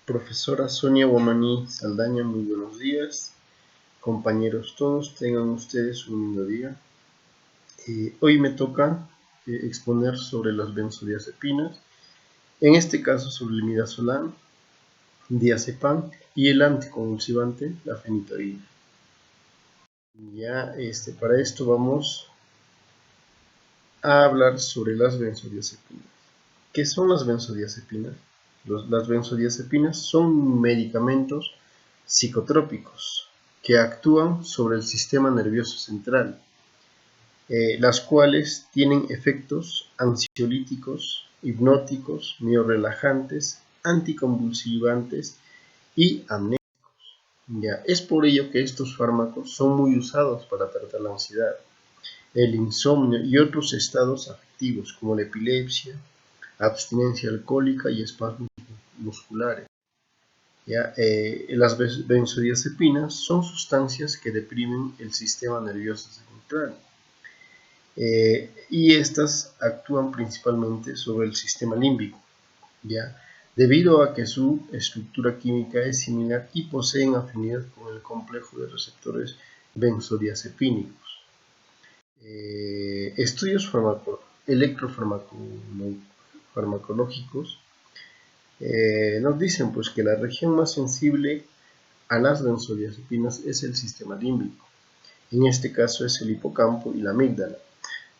Profesora Sonia Guamaní Saldaña, muy buenos días. Compañeros todos, tengan ustedes un lindo día. Hoy me toca exponer sobre las benzodiazepinas, en este caso sobre el midazolam, diazepam y el anticonvulsivante, la fenitoína. Para esto vamos a hablar sobre las benzodiazepinas. ¿Qué son las benzodiazepinas? Las benzodiazepinas son medicamentos psicotrópicos que actúan sobre el sistema nervioso central, las cuales tienen efectos ansiolíticos, hipnóticos, miorelajantes, anticonvulsivantes y amnésicos. Es por ello que estos fármacos son muy usados para tratar la ansiedad, el insomnio y otros estados afectivos como la epilepsia, abstinencia alcohólica y espasmos musculares. Las benzodiazepinas son sustancias que deprimen el sistema nervioso central y estas actúan principalmente sobre el sistema límbico, debido a que su estructura química es similar y poseen afinidad con el complejo de receptores benzodiazepínicos. Estudios electrofarmacológicos nos dicen pues que la región más sensible a las benzodiazepinas es el sistema límbico. En este caso es el hipocampo y la amígdala,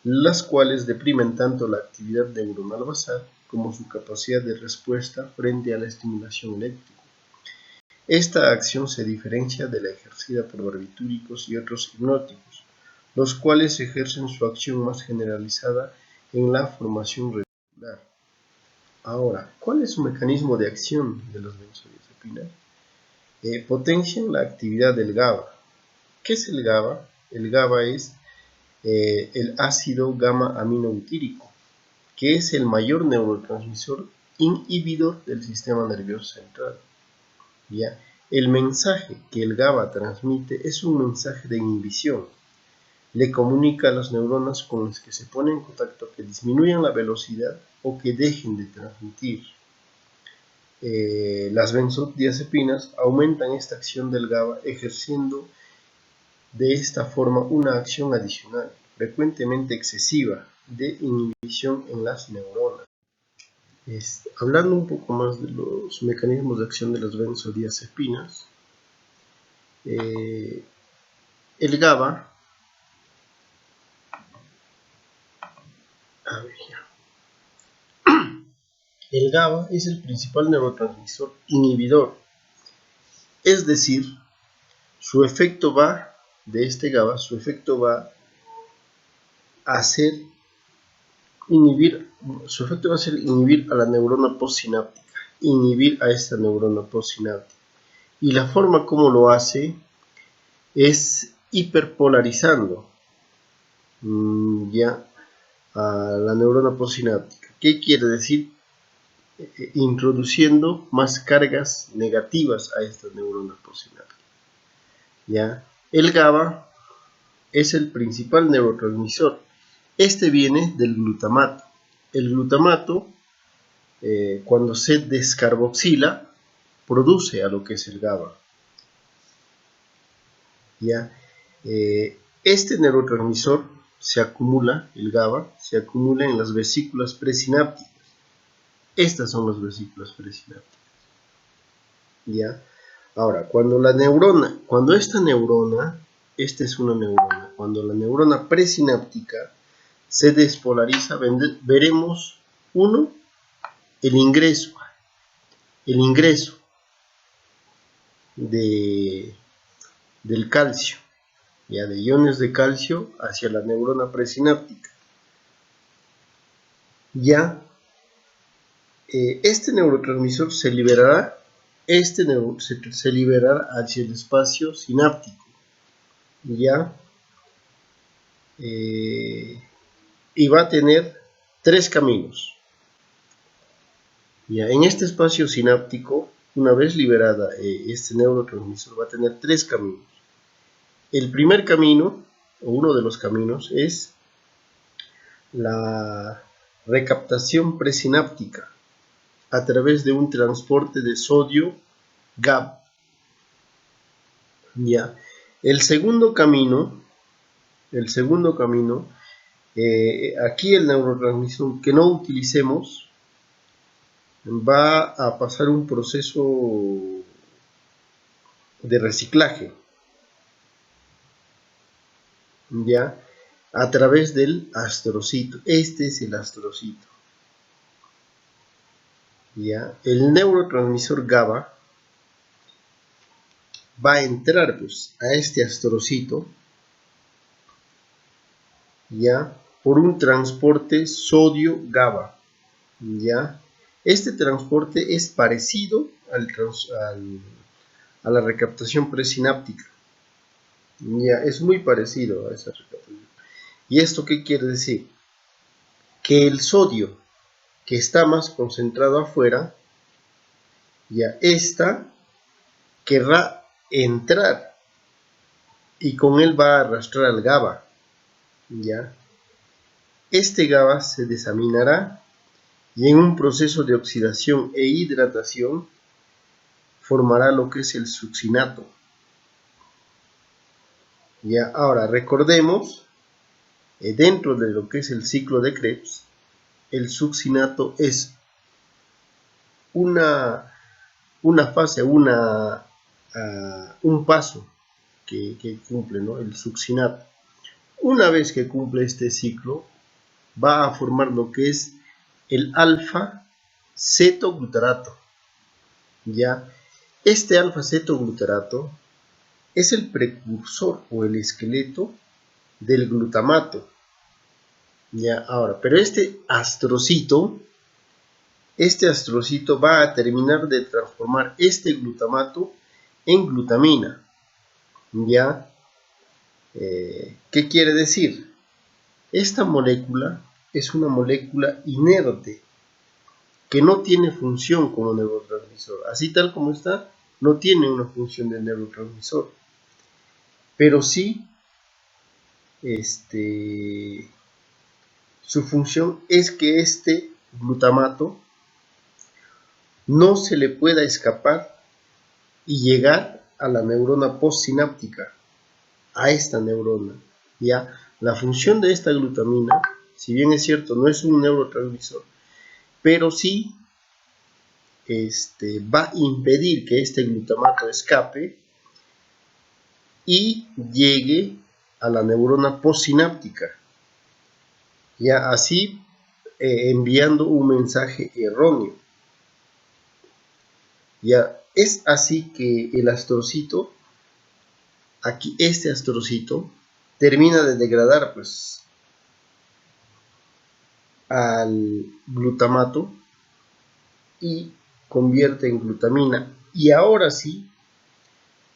las cuales deprimen tanto la actividad neuronal basal como su capacidad de respuesta frente a la estimulación eléctrica. Esta acción se diferencia de la ejercida por barbitúricos y otros hipnóticos, los cuales ejercen su acción más generalizada en la formación reticular. Ahora, ¿cuál es su mecanismo de acción de las benzodiazepinas? Potencian la actividad del GABA. ¿Qué es el GABA? El GABA es el ácido gamma-aminobutírico, que es el mayor neurotransmisor inhibidor del sistema nervioso central. El mensaje que el GABA transmite es un mensaje de inhibición. Le comunica a las neuronas con las que se pone en contacto que disminuyan la velocidad o que dejen de transmitir. Las benzodiazepinas aumentan esta acción del GABA, ejerciendo de esta forma una acción adicional, frecuentemente excesiva, de inhibición en las neuronas. Hablando un poco más de los mecanismos de acción de las benzodiazepinas, el GABA El GABA es el principal neurotransmisor inhibidor, es decir, su efecto va a ser inhibir a la neurona postsináptica, inhibir a esta neurona postsináptica. Y la forma como lo hace es hiperpolarizando a la neurona postsináptica. ¿Qué quiere decir? Introduciendo más cargas negativas a esta neurona postsináptica. El GABA es el principal neurotransmisor. Este viene del glutamato. El glutamato, cuando se descarboxila, produce a lo que es el GABA. Este neurotransmisor el GABA, se acumula en las vesículas presinápticas. Estas son las vesículas presinápticas. Ahora, cuando la neurona presináptica se despolariza, veremos el ingreso del calcio, de iones de calcio hacia la neurona presináptica. Este neurotransmisor se liberará hacia el espacio sináptico, y va a tener tres caminos. En este espacio sináptico, una vez liberada este neurotransmisor, va a tener tres caminos. El primer camino, o uno de los caminos, es la recaptación presináptica. a través de un transporte de sodio GABA. Ya. El segundo camino, aquí el neurotransmisor que no utilicemos va a pasar un proceso de reciclaje, ya, a través del astrocito. Este es el astrocito. Ya, el neurotransmisor GABA va a entrar pues a este astrocito, ya, por un transporte sodio GABA, ya. Este transporte es parecido a la recaptación presináptica, ya, es muy parecido a esa recaptación. ¿Y esto qué quiere decir? Que el sodio que está más concentrado afuera, ya, esta querrá entrar y con él va a arrastrar al GABA, ya. Este GABA se desaminará y en un proceso de oxidación e hidratación formará lo que es el succinato. Ya, ahora recordemos, dentro de lo que es el ciclo de Krebs, el succinato es una fase, un paso que cumple, ¿no?, el succinato. Una vez que cumple este ciclo, va a formar lo que es el alfa-cetoglutarato. Ya, este alfa-cetoglutarato es el precursor o el esqueleto del glutamato. Ya, ahora, pero este astrocito va a terminar de transformar este glutamato en glutamina. Ya, ¿qué quiere decir? Esta molécula es una molécula inerte que no tiene función como neurotransmisor. Así tal como está, no tiene una función de neurotransmisor. Pero sí, su función es que este glutamato no se le pueda escapar y llegar a la neurona postsináptica, a esta neurona. Ya, la función de esta glutamina, si bien es cierto, no es un neurotransmisor, pero sí va a impedir que este glutamato escape y llegue a la neurona postsináptica, ya, así enviando un mensaje erróneo. Ya, es así que el astrocito, aquí este astrocito, termina de degradar pues al glutamato y convierte en glutamina, y ahora sí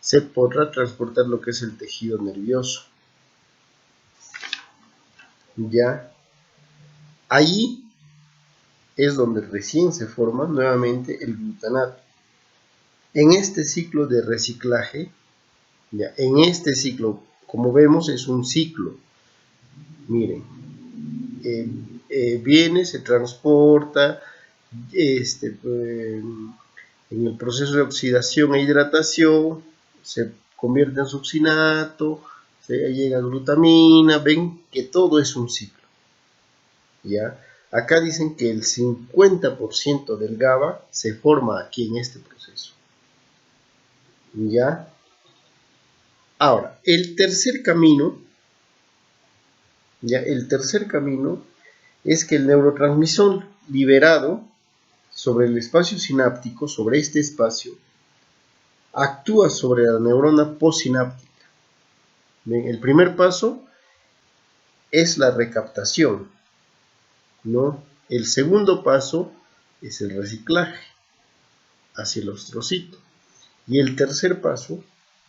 se podrá transportar lo que es el tejido nervioso. Ya, ahí es donde recién se forma nuevamente el glutanato. En este ciclo de reciclaje, ya, en este ciclo, como vemos, es un ciclo. Miren, viene, se transporta, en el proceso de oxidación e hidratación, se convierte en succinato, se llega a glutamina. Ven que todo es un ciclo. ¿Ya? Acá dicen que el 50% del GABA se forma aquí en este proceso. ¿Ya? Ahora, el tercer camino es que el neurotransmisor liberado sobre el espacio sináptico, sobre este espacio, actúa sobre la neurona postsináptica. ¿Ven? El primer paso es la recaptación, ¿no? El segundo paso es el reciclaje hacia el ostrocito. Y el tercer paso,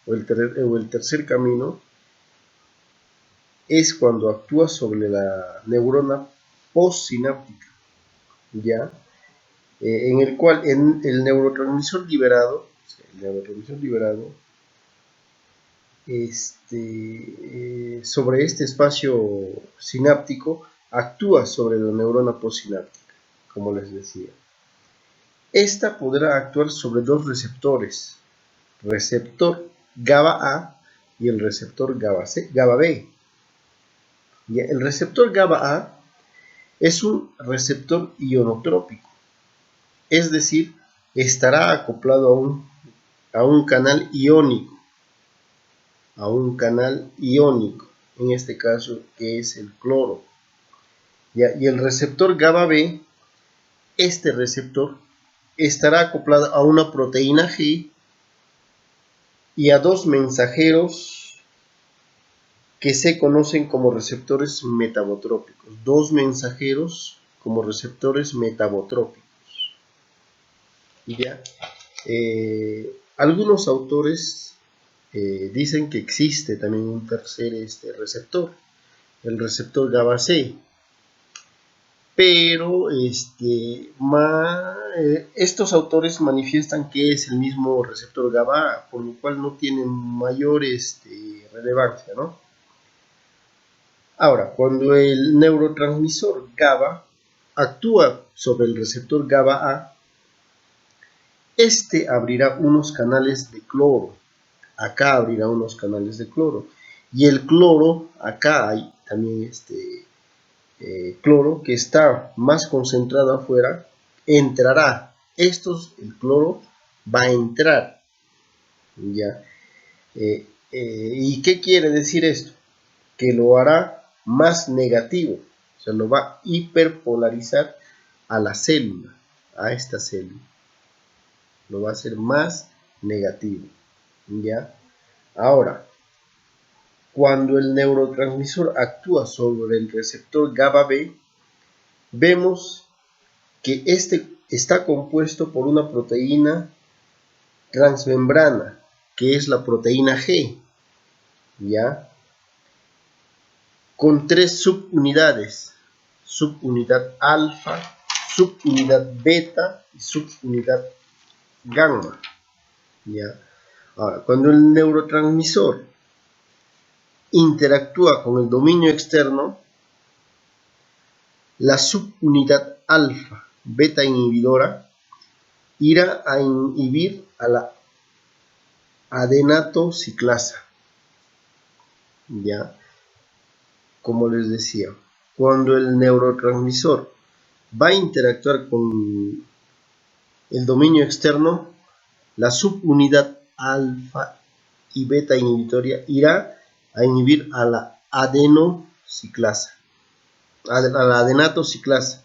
o el tercer camino, es cuando actúa sobre la neurona postsináptica, ¿ya? En el cual el neurotransmisor liberado, sobre este espacio sináptico, actúa sobre la neurona postsináptica, como les decía. Esta podrá actuar sobre dos receptores, receptor GABA A y el receptor GABA B. El receptor GABA A es un receptor ionotrópico, es decir, estará acoplado a un canal iónico, en este caso que es el cloro. Y el receptor GABA B, este receptor estará acoplado a una proteína G y a dos mensajeros que se conocen como receptores metabotrópicos. Dos mensajeros como receptores metabotrópicos. ¿Ya? Algunos autores dicen que existe también un tercer receptor, el receptor GABA C. Pero estos autores manifiestan que es el mismo receptor GABA, por lo cual no tiene mayor relevancia, ¿no? Ahora, cuando el neurotransmisor GABA actúa sobre el receptor GABA A, este abrirá unos canales de cloro. Acá abrirá unos canales de cloro. Y el cloro, acá hay también cloro que está más concentrado afuera, entrará. El cloro va a entrar. ¿Ya? ¿Y qué quiere decir esto? Que lo hará más negativo. O sea, lo va a hiperpolarizar a la célula, a esta célula. Lo va a hacer más negativo. ¿Ya? Ahora, cuando el neurotransmisor actúa sobre el receptor GABA B, vemos que este está compuesto por una proteína transmembrana, que es la proteína G, ¿ya? Con tres subunidades, subunidad alfa, subunidad beta y subunidad gamma, ¿ya? Ahora, cuando el neurotransmisor interactúa con el dominio externo, la subunidad alfa beta inhibidora irá a inhibir a la adenatociclasa. Ya, como les decía, cuando el neurotransmisor va a interactuar con el dominio externo, la subunidad alfa y beta inhibitoria irá a inhibir a la adenociclasa, a la adenatociclasa.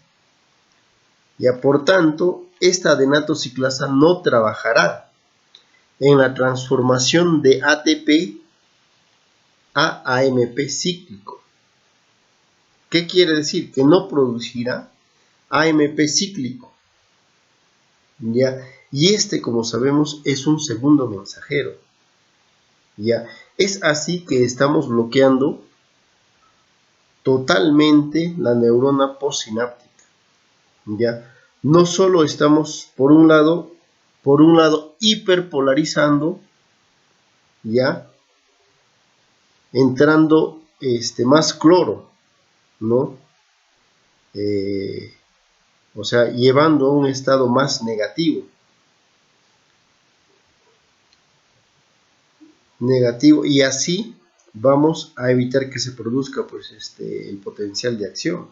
Ya, por tanto, esta adenatociclasa no trabajará en la transformación de ATP a AMP cíclico. ¿Qué quiere decir? Que no producirá AMP cíclico. ¿Ya? Y como sabemos, es un segundo mensajero. ¿Ya? Es así que estamos bloqueando totalmente la neurona postsináptica. ¿Ya? No solo estamos, por un lado hiperpolarizando, ¿ya? Entrando más cloro, ¿no? O sea, llevando a un estado más negativo, y así vamos a evitar que se produzca pues el potencial de acción.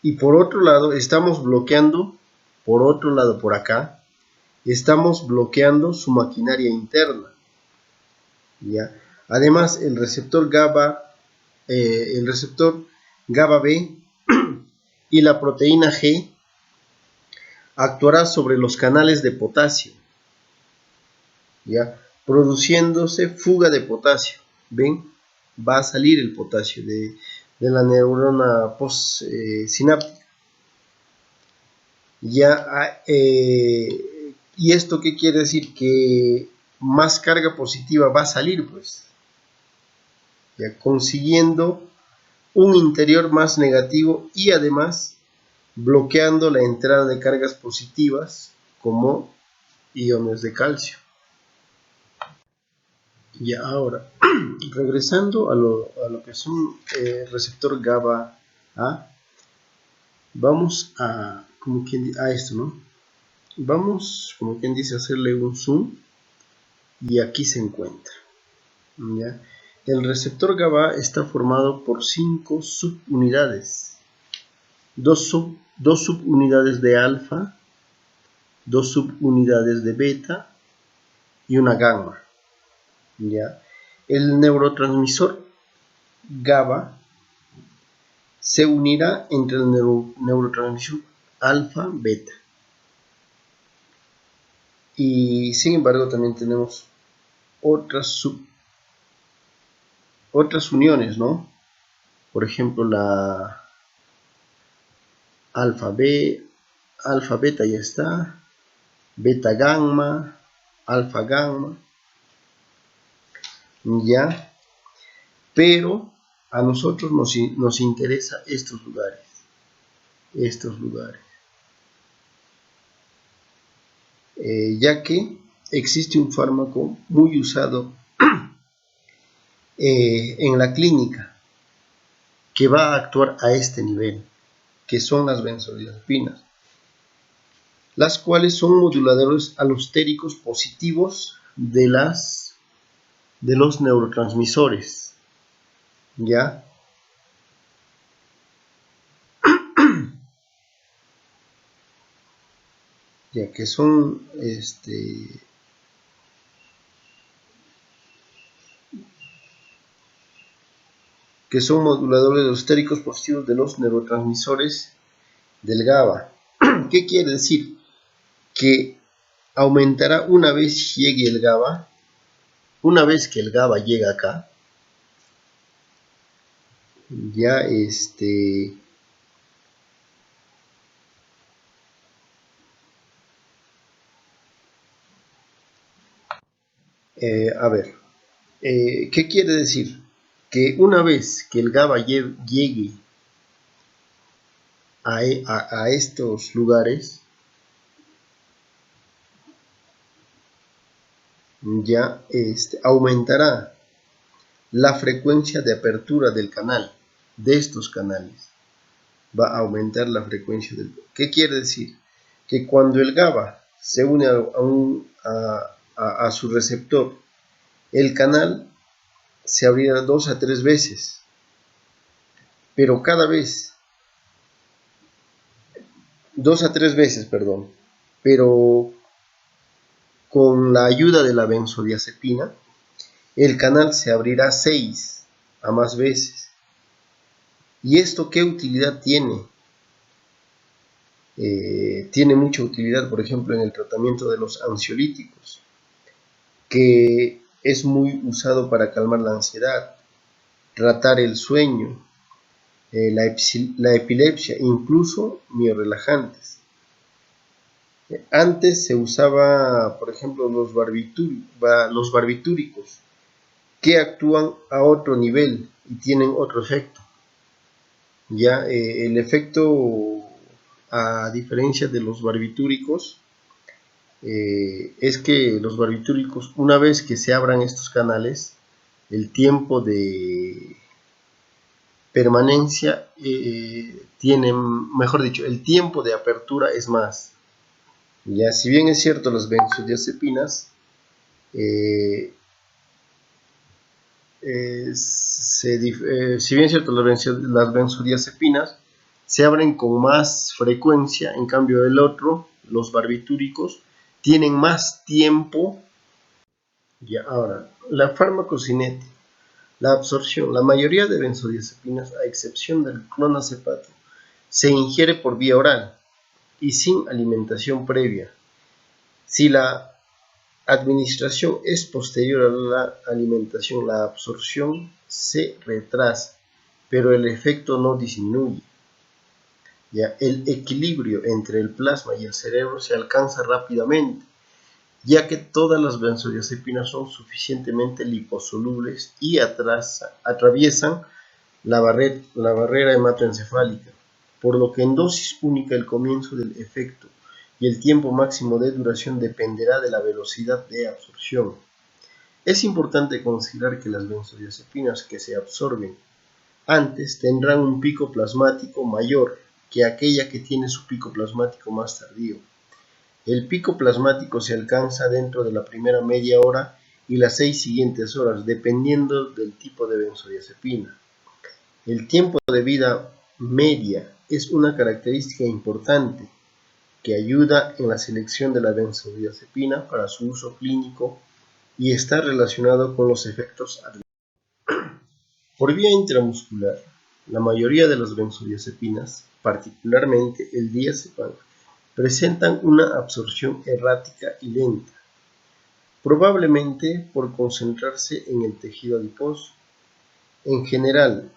Y por otro lado estamos bloqueando, por acá estamos bloqueando su maquinaria interna, ¿ya? Además el receptor GABA B y la proteína G actuará sobre los canales de potasio, ¿ya? Produciéndose fuga de potasio. ¿Ven? Va a salir el potasio de la neurona postsináptica. ¿Y esto qué quiere decir? Que más carga positiva va a salir, pues, ya, consiguiendo un interior más negativo y además bloqueando la entrada de cargas positivas como iones de calcio. Y ahora, regresando a lo que es un receptor GABA A, vamos a esto, ¿no? Vamos, como quien dice, a hacerle un zoom y aquí se encuentra, ¿ya? El receptor GABA está formado por 5 subunidades, dos subunidades de alfa, 2 subunidades de beta y una gamma, ¿ya? El neurotransmisor GABA se unirá entre el neurotransmisor alfa-beta. Y sin embargo también tenemos otras uniones, ¿no? Por ejemplo, la alfa-beta ya está, beta-gamma, alfa-gamma, ya. Pero a nosotros nos interesa estos lugares. Ya que existe un fármaco muy usado en la clínica que va a actuar a este nivel, que son las benzodiazepinas, las cuales son moduladores alostéricos positivos de los neurotransmisores, ¿ya? Ya que son moduladores alostéricos positivos de los neurotransmisores del GABA. ¿Qué quiere decir? Que aumentará una vez llegue el GABA, una vez que el GABA llega acá, ya a ver, ¿qué quiere decir? Que una vez que el GABA llegue a estos lugares, ya aumentará la frecuencia de apertura del canal, de estos canales. Va a aumentar la frecuencia del... ¿Qué quiere decir? Que cuando el GABA se une a su receptor, el canal se abrirá 2 a 3 veces, pero cada vez, 2 a 3 veces, perdón, pero con la ayuda de la benzodiazepina, el canal se abrirá 6 a más veces. ¿Y esto qué utilidad tiene? Tiene mucha utilidad, por ejemplo, en el tratamiento de los ansiolíticos, que es muy usado para calmar la ansiedad, tratar el sueño, la epilepsia, incluso miorelajantes. Antes se usaba, por ejemplo, los barbitúricos, que actúan a otro nivel y tienen otro efecto. Ya el efecto, a diferencia de los barbitúricos, es que los barbitúricos, una vez que se abran estos canales, el tiempo de permanencia tiene, mejor dicho, el tiempo de apertura es más. Ya, si bien es cierto, las benzodiazepinas si bien es cierto, las benzodiazepinas se abren con más frecuencia, en cambio el otro, los barbitúricos, tienen más tiempo. Ya, ahora, la farmacocinética, la absorción, la mayoría de benzodiazepinas, a excepción del clonazepam, se ingiere por vía oral y sin alimentación previa. Si la administración es posterior a la alimentación, la absorción se retrasa, pero el efecto no disminuye. Ya, el equilibrio entre el plasma y el cerebro se alcanza rápidamente, ya que todas las benzodiazepinas son suficientemente liposolubles y atraviesan la barrera hematoencefálica, por lo que en dosis única el comienzo del efecto y el tiempo máximo de duración dependerá de la velocidad de absorción. Es importante considerar que las benzodiazepinas que se absorben antes tendrán un pico plasmático mayor que aquella que tiene su pico plasmático más tardío. El pico plasmático se alcanza dentro de la primera media hora y las 6 siguientes horas, dependiendo del tipo de benzodiazepina. El tiempo de vida media es una característica importante que ayuda en la selección de la benzodiazepina para su uso clínico y está relacionado con los efectos adversos. Por vía intramuscular, la mayoría de las benzodiazepinas, particularmente el diazepam, presentan una absorción errática y lenta, probablemente por concentrarse en el tejido adiposo. En general,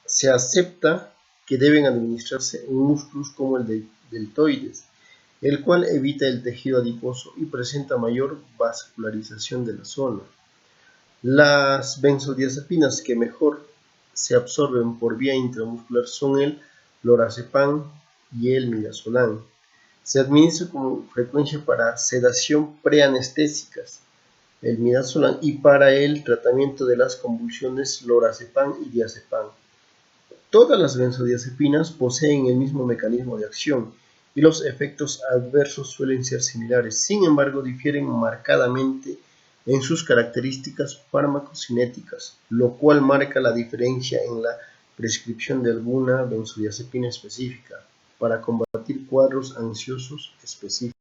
se acepta que deben administrarse en músculos como el deltoides, el cual evita el tejido adiposo y presenta mayor vascularización de la zona. Las benzodiazepinas que mejor se absorben por vía intramuscular son el lorazepam y el midazolam. Se administra con frecuencia para sedación preanestésicas, el midazolam, y para el tratamiento de las convulsiones, lorazepam y diazepam. Todas las benzodiazepinas poseen el mismo mecanismo de acción y los efectos adversos suelen ser similares, sin embargo difieren marcadamente en sus características farmacocinéticas, lo cual marca la diferencia en la prescripción de alguna benzodiazepina específica para combatir cuadros ansiosos específicos.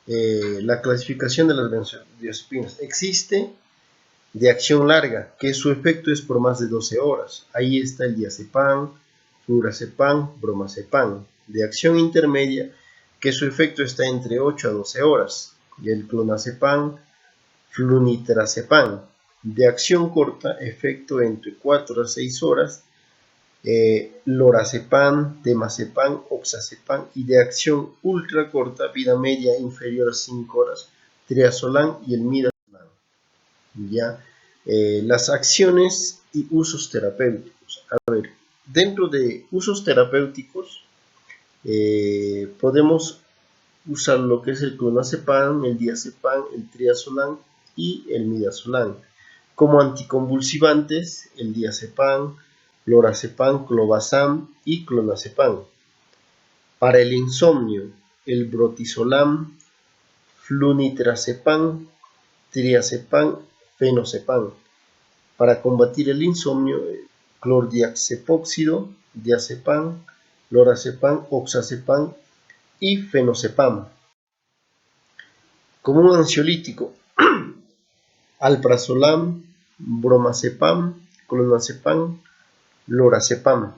La clasificación de las benzodiazepinas. Existe de acción larga, que su efecto es por más de 12 horas. Ahí está el diazepam, flurazepam, bromazepam. De acción intermedia, que su efecto está entre 8 a 12 horas. Y el clonazepam, flunitrazepam. De acción corta, efecto entre 4 a 6 horas. Lorazepam, temazepam, oxazepam. Y de acción ultra corta, vida media inferior a 5 horas, triazolam y el midazolam. ¿Ya? Las acciones y usos terapéuticos. A ver, dentro de usos terapéuticos podemos usar lo que es el clonazepam, el diazepam, el triazolam y el midazolam. Como anticonvulsivantes, el diazepam, lorazepam, clobazam y clonazepam. Para el insomnio, el brotizolam, flunitrazepam, triazepam, fenazepam. Para combatir el insomnio, clordiazepóxido, diazepam, lorazepam, oxazepam y fenazepam. Como un ansiolítico, alprazolam, bromazepam, clonazepam, lorazepam.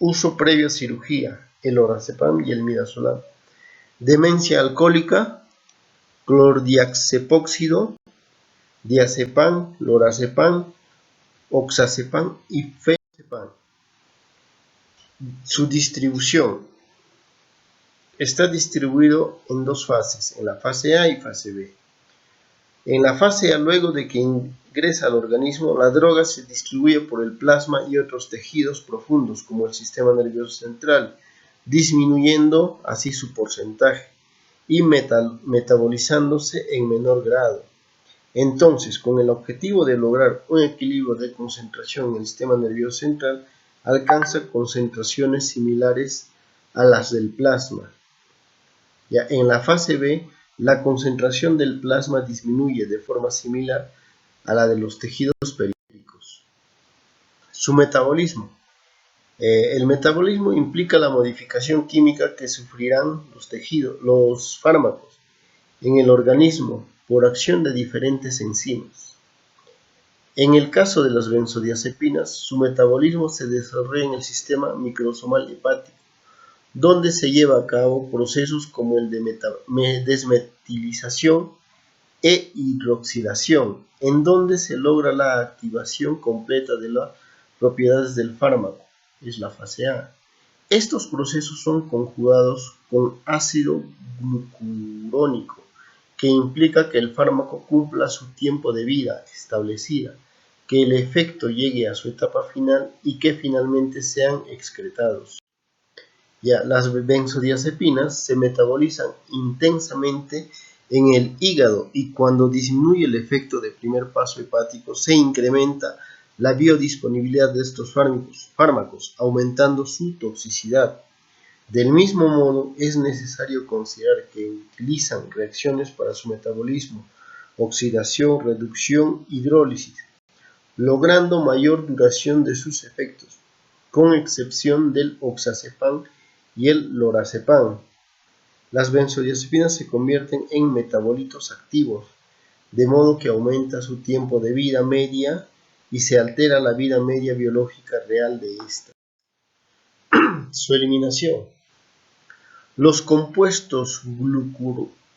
Uso previo a cirugía, el lorazepam y el midazolam. Demencia alcohólica, clordiazepóxido, diazepam, lorazepam, oxazepam y fenazepam. Su distribución está distribuido en dos fases, en la fase A y fase B. En la fase A, luego de que ingresa al organismo, la droga se distribuye por el plasma y otros tejidos profundos como el sistema nervioso central, disminuyendo así su porcentaje y metabolizándose en menor grado. Entonces, con el objetivo de lograr un equilibrio de concentración en el sistema nervioso central, alcanza concentraciones similares a las del plasma. Ya en la fase B, la concentración del plasma disminuye de forma similar a la de los tejidos periféricos. Su metabolismo. El metabolismo implica la modificación química que sufrirán los fármacos en el organismo por acción de diferentes enzimas. En el caso de las benzodiazepinas, su metabolismo se desarrolla en el sistema microsomal hepático, donde se lleva a cabo procesos como el de desmetilización e hidroxilación, en donde se logra la activación completa de las propiedades del fármaco, es la fase A. Estos procesos son conjugados con ácido glucurónico, que implica que el fármaco cumpla su tiempo de vida establecida, que el efecto llegue a su etapa final y que finalmente sean excretados. Ya, las benzodiazepinas se metabolizan intensamente en el hígado y cuando disminuye el efecto de primer paso hepático se incrementa la biodisponibilidad de estos fármacos, aumentando su toxicidad. Del mismo modo, es necesario considerar que utilizan reacciones para su metabolismo, oxidación, reducción, hidrólisis, logrando mayor duración de sus efectos, con excepción del oxazepam y el lorazepam. Las benzodiazepinas se convierten en metabolitos activos, de modo que aumenta su tiempo de vida media y se altera la vida media biológica real de esta. Su eliminación. Los compuestos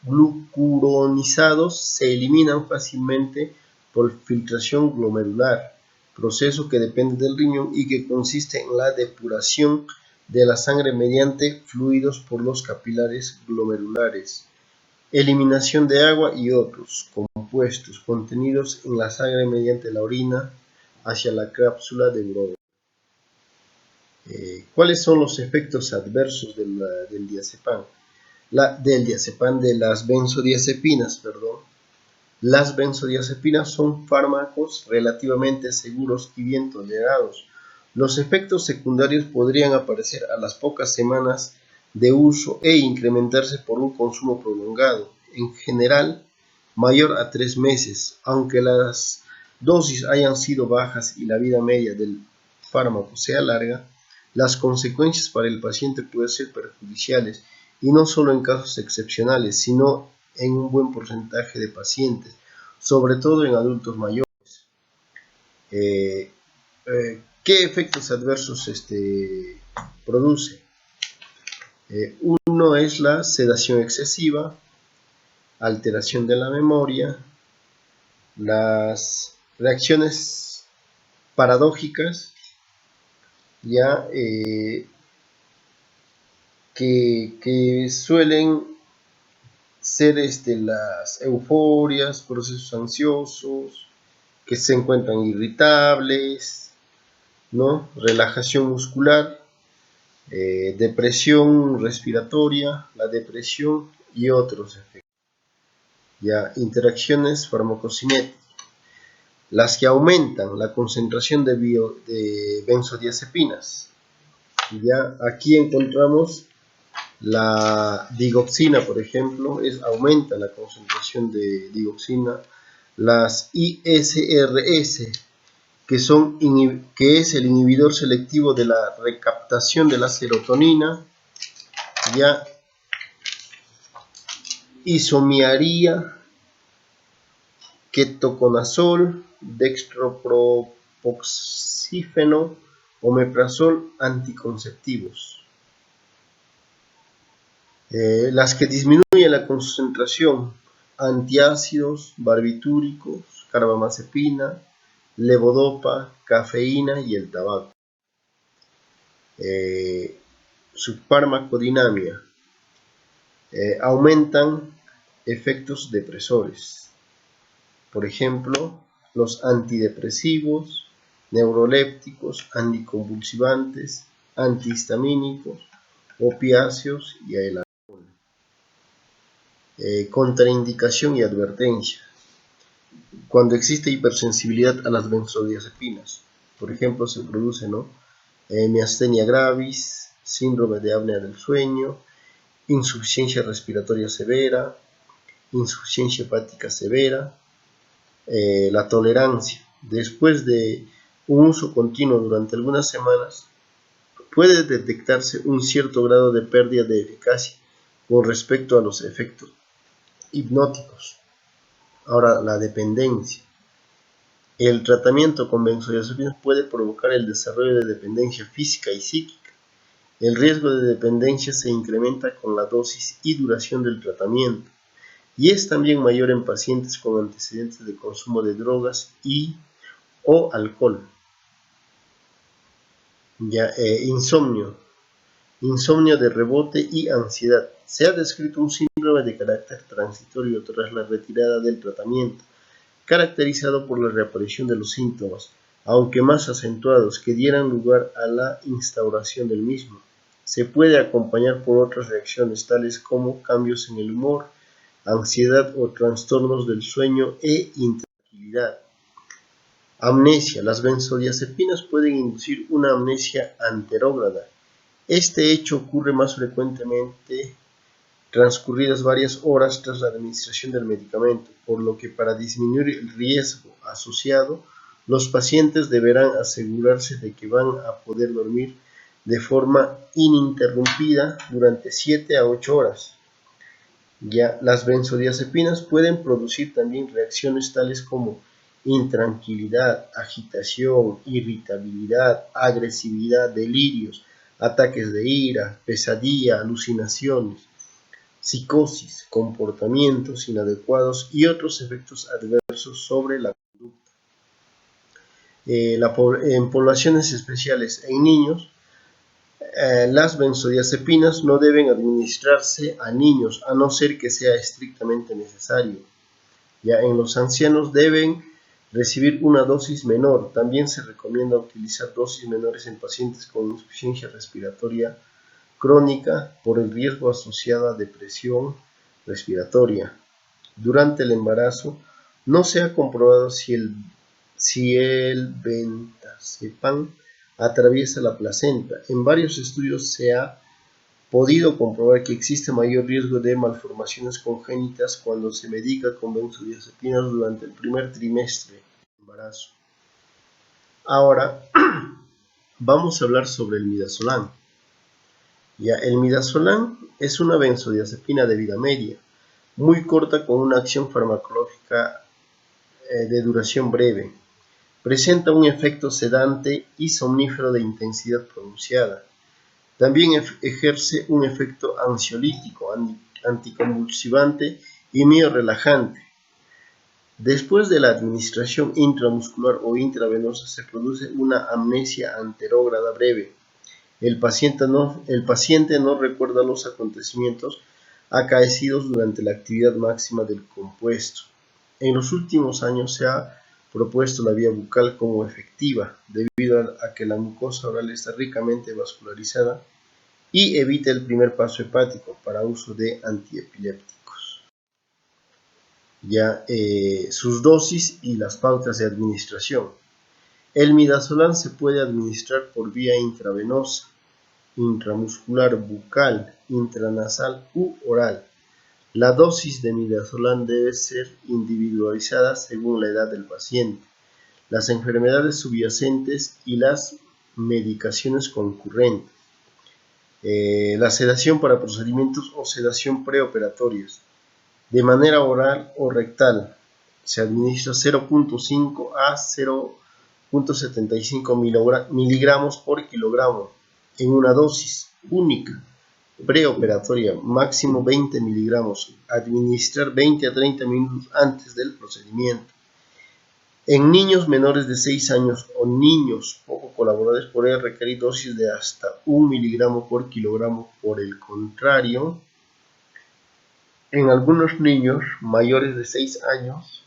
glucuronizados se eliminan fácilmente por filtración glomerular, proceso que depende del riñón y que consiste en la depuración de la sangre mediante fluidos por los capilares glomerulares, eliminación de agua y otros compuestos contenidos en la sangre mediante la orina hacia la cápsula de Broder. ¿Cuáles son los efectos adversos del diazepam? De las benzodiazepinas, Las benzodiazepinas son fármacos relativamente seguros y bien tolerados. Los efectos secundarios podrían aparecer a las pocas semanas de uso e incrementarse por un consumo prolongado, en general mayor a 3 meses, aunque las dosis hayan sido bajas y la vida media del fármaco sea larga. Las consecuencias para el paciente pueden ser perjudiciales, y no solo en casos excepcionales, sino en un buen porcentaje de pacientes, sobre todo en adultos mayores. ¿Qué efectos adversos produce? Uno es la sedación excesiva, alteración de la memoria, las reacciones paradójicas, ya que suelen ser las euforias, procesos ansiosos, que se encuentran irritables, ¿no? Relajación muscular, depresión respiratoria, la depresión y otros efectos. Ya, interacciones farmacocinéticas, las que aumentan la concentración de benzodiazepinas. Ya, aquí encontramos la digoxina, por ejemplo, aumenta la concentración de digoxina. Las ISRS, que es el inhibidor selectivo de la recaptación de la serotonina. Ya, isomiaría, ketoconazol, dextropropoxífeno, omeprazol, anticonceptivos. Las que disminuyen la concentración, antiácidos, barbitúricos, carbamazepina, levodopa, cafeína y el tabaco. Su farmacodinámica. Aumentan efectos depresores. Por ejemplo, los antidepresivos, neurolépticos, anticonvulsivantes, antihistamínicos, opiáceos y el alcohol. Contraindicación y advertencia. Cuando existe hipersensibilidad a las benzodiazepinas, por ejemplo, se produce miastenia gravis, síndrome de apnea del sueño, insuficiencia respiratoria severa, insuficiencia hepática severa. La tolerancia. Después de un uso continuo durante algunas semanas, puede detectarse un cierto grado de pérdida de eficacia con respecto a los efectos hipnóticos. Ahora, la dependencia. El tratamiento con benzodiazepinas puede provocar el desarrollo de dependencia física y psíquica. El riesgo de dependencia se incrementa con la dosis y duración del tratamiento, y es también mayor en pacientes con antecedentes de consumo de drogas o alcohol. Ya, insomnio de rebote y ansiedad. Se ha descrito un síndrome de carácter transitorio tras la retirada del tratamiento, caracterizado por la reaparición de los síntomas, aunque más acentuados, que dieran lugar a la instauración del mismo. Se puede acompañar por otras reacciones tales como cambios en el humor, ansiedad o trastornos del sueño e intranquilidad. Amnesia. Las benzodiazepinas pueden inducir una amnesia anterógrada, Este hecho ocurre más frecuentemente transcurridas varias horas tras la administración del medicamento, por lo que para disminuir el riesgo asociado, los pacientes deberán asegurarse de que van a poder dormir de forma ininterrumpida durante 7 a 8 horas. Ya las benzodiazepinas pueden producir también reacciones tales como intranquilidad, agitación, irritabilidad, agresividad, delirios, ataques de ira, pesadilla, alucinaciones, psicosis, comportamientos inadecuados y otros efectos adversos sobre la conducta. En poblaciones especiales en niños, las benzodiazepinas no deben administrarse a niños a no ser que sea estrictamente necesario. Ya en los ancianos deben recibir una dosis menor. También se recomienda utilizar dosis menores en pacientes con insuficiencia respiratoria crónica por el riesgo asociado a depresión respiratoria. Durante el embarazo no se ha comprobado si el benzodiazepam atraviesa la placenta. En varios estudios se ha podido comprobar que existe mayor riesgo de malformaciones congénitas cuando se medica con benzodiazepinas durante el primer trimestre del embarazo. Ahora vamos a hablar sobre el midazolam. Ya, el midazolam es una benzodiazepina de vida media, muy corta con una acción farmacológica de duración breve. Presenta un efecto sedante y somnífero de intensidad pronunciada. También ejerce un efecto ansiolítico, anticonvulsivante y miorelajante. Después de la administración intramuscular o intravenosa se produce una amnesia anterógrada breve. El paciente no recuerda los acontecimientos acaecidos durante la actividad máxima del compuesto. En los últimos años se ha propuesto la vía bucal como efectiva, debido a que la mucosa oral está ricamente vascularizada y evita el primer paso hepático para uso de antiepilépticos. Ya sus dosis y las pautas de administración. El midazolam se puede administrar por vía intravenosa, intramuscular, bucal, intranasal u oral. La dosis de midazolam debe ser individualizada según la edad del paciente, las enfermedades subyacentes y las medicaciones concurrentes. La sedación para procedimientos o sedación preoperatorias. De manera oral o rectal, se administra 0.5 a 0.75 miligramos por kilogramo en una dosis única, preoperatoria, máximo 20 miligramos, administrar 20 a 30 minutos antes del procedimiento. En niños menores de 6 años o niños poco colaboradores podría requerir dosis de hasta 1 miligramo por kilogramo. Por el contrario, en algunos niños mayores de 6 años,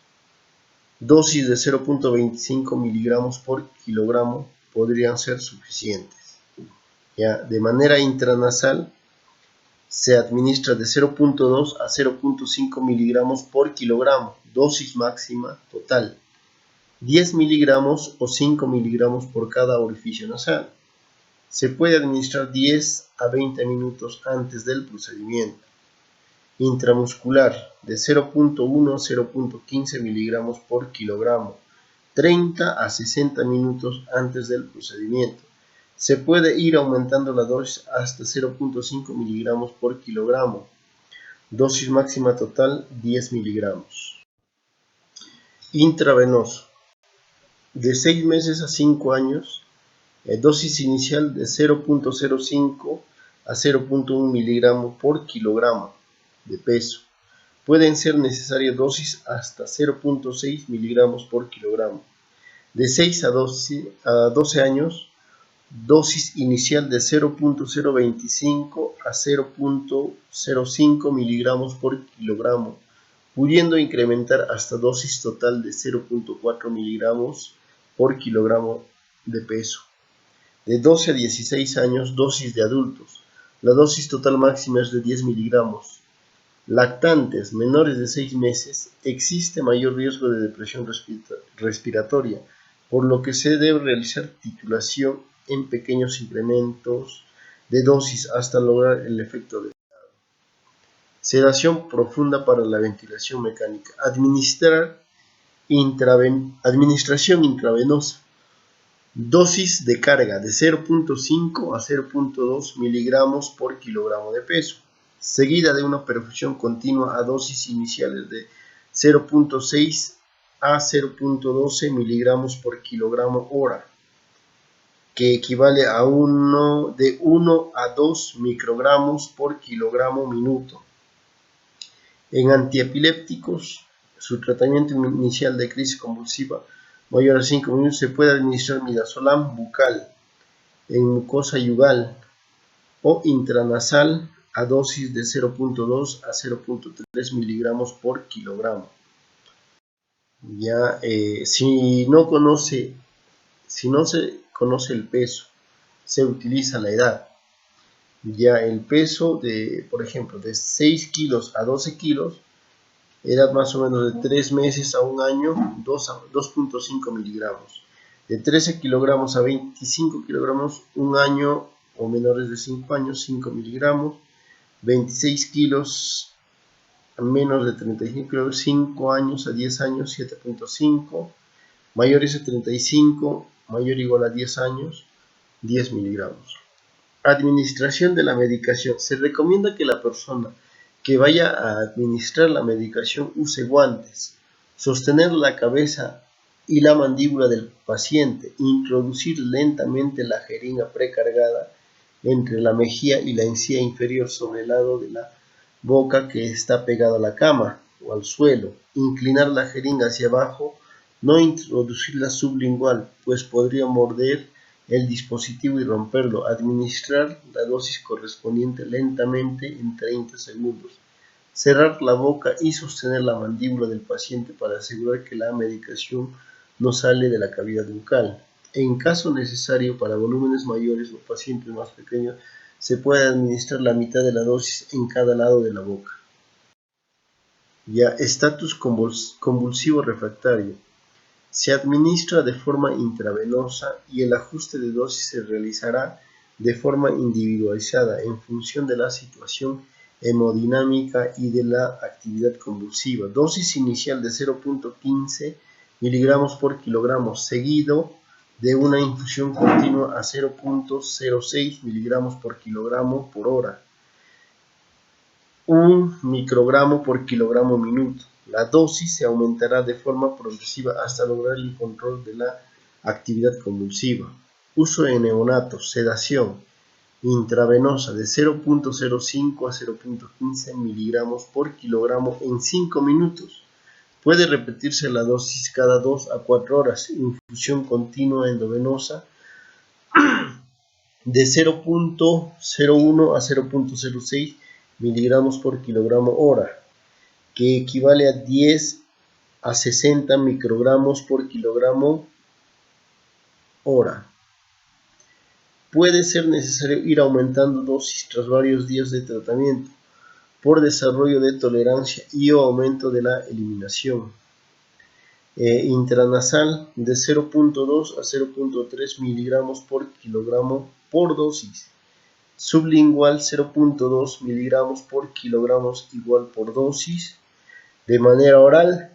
dosis de 0.25 miligramos por kilogramo podrían ser suficientes. Ya, de manera intranasal se administra de 0.2 a 0.5 miligramos por kilogramo, dosis máxima total, 10 miligramos o 5 miligramos por cada orificio nasal. Se puede administrar 10 a 20 minutos antes del procedimiento. Intramuscular de 0.1 a 0.15 miligramos por kilogramo, 30 a 60 minutos antes del procedimiento. Se puede ir aumentando la dosis hasta 0.5 miligramos por kilogramo. Dosis máxima total 10 miligramos. Intravenoso. De 6 meses a 5 años, dosis inicial de 0.05 a 0.1 miligramos por kilogramo de peso. Pueden ser necesarias dosis hasta 0.6 miligramos por kilogramo. De 6 a 12 años, dosis inicial de 0.025 a 0.05 miligramos por kilogramo, pudiendo incrementar hasta dosis total de 0.4 miligramos por kilogramo de peso. De 12 a 16 años, dosis de adultos. La dosis total máxima es de 10 miligramos. Lactantes menores de 6 meses, existe mayor riesgo de depresión respiratoria, por lo que se debe realizar titulación en pequeños incrementos de dosis hasta lograr el efecto deseado. Sedación profunda para la ventilación mecánica. Administración intravenosa. Dosis de carga de 0.5 a 0.2 miligramos por kilogramo de peso, seguida de una perfusión continua a dosis iniciales de 0.6 a 0.12 miligramos por kilogramo hora, que equivale a de 1 a 2 microgramos por kilogramo minuto. En antiepilépticos, su tratamiento inicial de crisis convulsiva mayor a 5 minutos se puede administrar midazolam bucal en mucosa yugal o intranasal a dosis de 0.2 a 0.3 miligramos por kilogramo. Ya, si no se conoce el peso, se utiliza la edad. Ya el peso por ejemplo, de 6 kilos a 12 kilos, edad más o menos de 3 meses a un año, 2.5 miligramos. De 13 kilogramos a 25 kilogramos, un año o menores de 5 años, 5 miligramos. 26 kilos a menos de 35 kilogramos, 5 años a 10 años, 7.5. Mayores a 35, mayor o igual a 10 años, 10 miligramos. Administración de la medicación. Se recomienda que la persona que vaya a administrar la medicación use guantes, sostener la cabeza y la mandíbula del paciente, introducir lentamente la jeringa precargada entre la mejilla y la encía inferior sobre el lado de la boca que está pegado a la cama o al suelo, inclinar la jeringa hacia abajo, no introducirla sublingual, pues podría morder el dispositivo y romperlo. Administrar la dosis correspondiente lentamente en 30 segundos. Cerrar la boca y sostener la mandíbula del paciente para asegurar que la medicación no sale de la cavidad bucal. En caso necesario, para volúmenes mayores o pacientes más pequeños, se puede administrar la mitad de la dosis en cada lado de la boca. Ya, estatus convulsivo refractario. Se administra de forma intravenosa y el ajuste de dosis se realizará de forma individualizada en función de la situación hemodinámica y de la actividad convulsiva. Dosis inicial de 0.15 miligramos por kilogramo, seguido de una infusión continua a 0.06 miligramos por kilogramo por hora, 1 microgramo por kilogramo minuto. La dosis se aumentará de forma progresiva hasta lograr el control de la actividad convulsiva. Uso de neonatos. Sedación intravenosa de 0.05 a 0.15 miligramos por kilogramo en 5 minutos. Puede repetirse la dosis cada 2 a 4 horas. Infusión continua endovenosa de 0.01 a 0.06 miligramos por kilogramo hora, que equivale a 10 a 60 microgramos por kilogramo hora. Puede ser necesario ir aumentando dosis tras varios días de tratamiento por desarrollo de tolerancia y o aumento de la eliminación. Intranasal de 0.2 a 0.3 miligramos por kilogramo por dosis. Sublingual 0.2 miligramos por kilogramos igual por dosis. De manera oral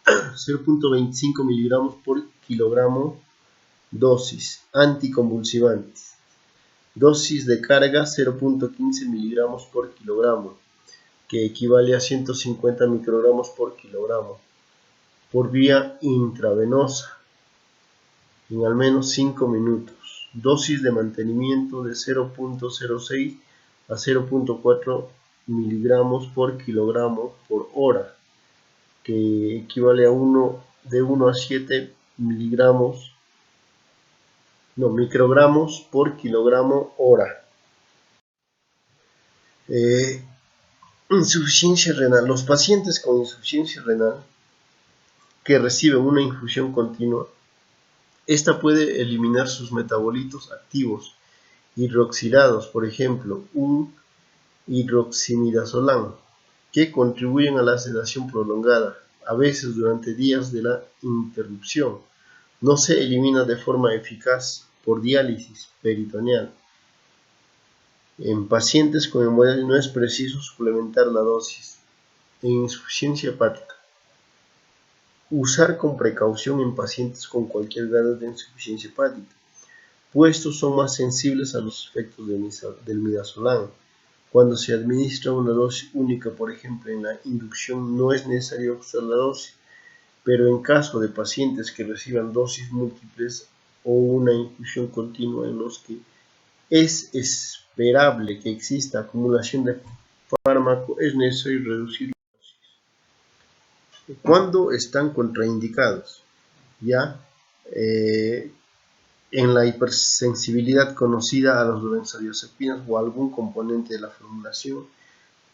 0.25 miligramos por kilogramo dosis. Anticonvulsivantes. Dosis de carga 0.15 miligramos por kilogramo, que equivale a 150 microgramos por kilogramo, por vía intravenosa, en al menos 5 minutos. Dosis de mantenimiento de 0.06 a 0.4 miligramos por kilogramo por hora, que equivale a de 1 a 7 microgramos por kilogramo hora. Insuficiencia renal. Los pacientes con insuficiencia renal que reciben una infusión continua, esta puede eliminar sus metabolitos activos hidroxilados, por ejemplo, un hidroximidazolam, que contribuyen a la sedación prolongada, a veces durante días de la interrupción. No se elimina de forma eficaz por diálisis peritoneal. En pacientes con hemodiálisis no es preciso suplementar la dosis. En insuficiencia hepática, usar con precaución en pacientes con cualquier grado de insuficiencia hepática, pues estos son más sensibles a los efectos del midazolam. Cuando se administra una dosis única, por ejemplo en la inducción, no es necesario ajustar la dosis, pero en caso de pacientes que reciban dosis múltiples o una infusión continua en los que es esperable que exista acumulación de fármaco, es necesario reducir la dosis. ¿Cuándo están contraindicados? Ya en la hipersensibilidad conocida a las benzodiazepinas o algún componente de la formulación.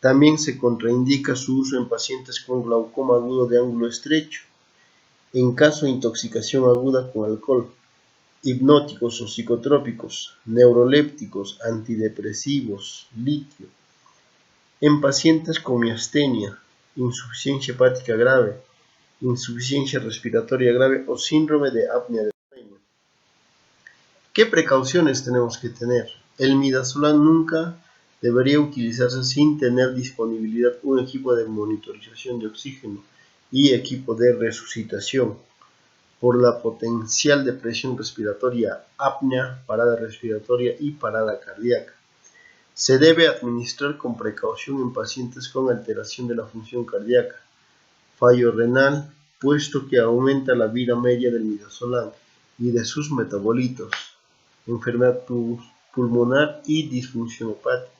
También se contraindica su uso en pacientes con glaucoma agudo de ángulo estrecho, en caso de intoxicación aguda con alcohol, hipnóticos o psicotrópicos, neurolépticos, antidepresivos, litio, en pacientes con miastenia, insuficiencia hepática grave, insuficiencia respiratoria grave o síndrome de apnea del sueño. ¿Qué precauciones tenemos que tener? El midazolam nunca debería utilizarse sin tener disponibilidad un equipo de monitorización de oxígeno y equipo de resucitación por la potencial depresión respiratoria, apnea, parada respiratoria y parada cardíaca. Se debe administrar con precaución en pacientes con alteración de la función cardíaca, fallo renal, puesto que aumenta la vida media del midazolam y de sus metabolitos, enfermedad pulmonar y disfunción hepática.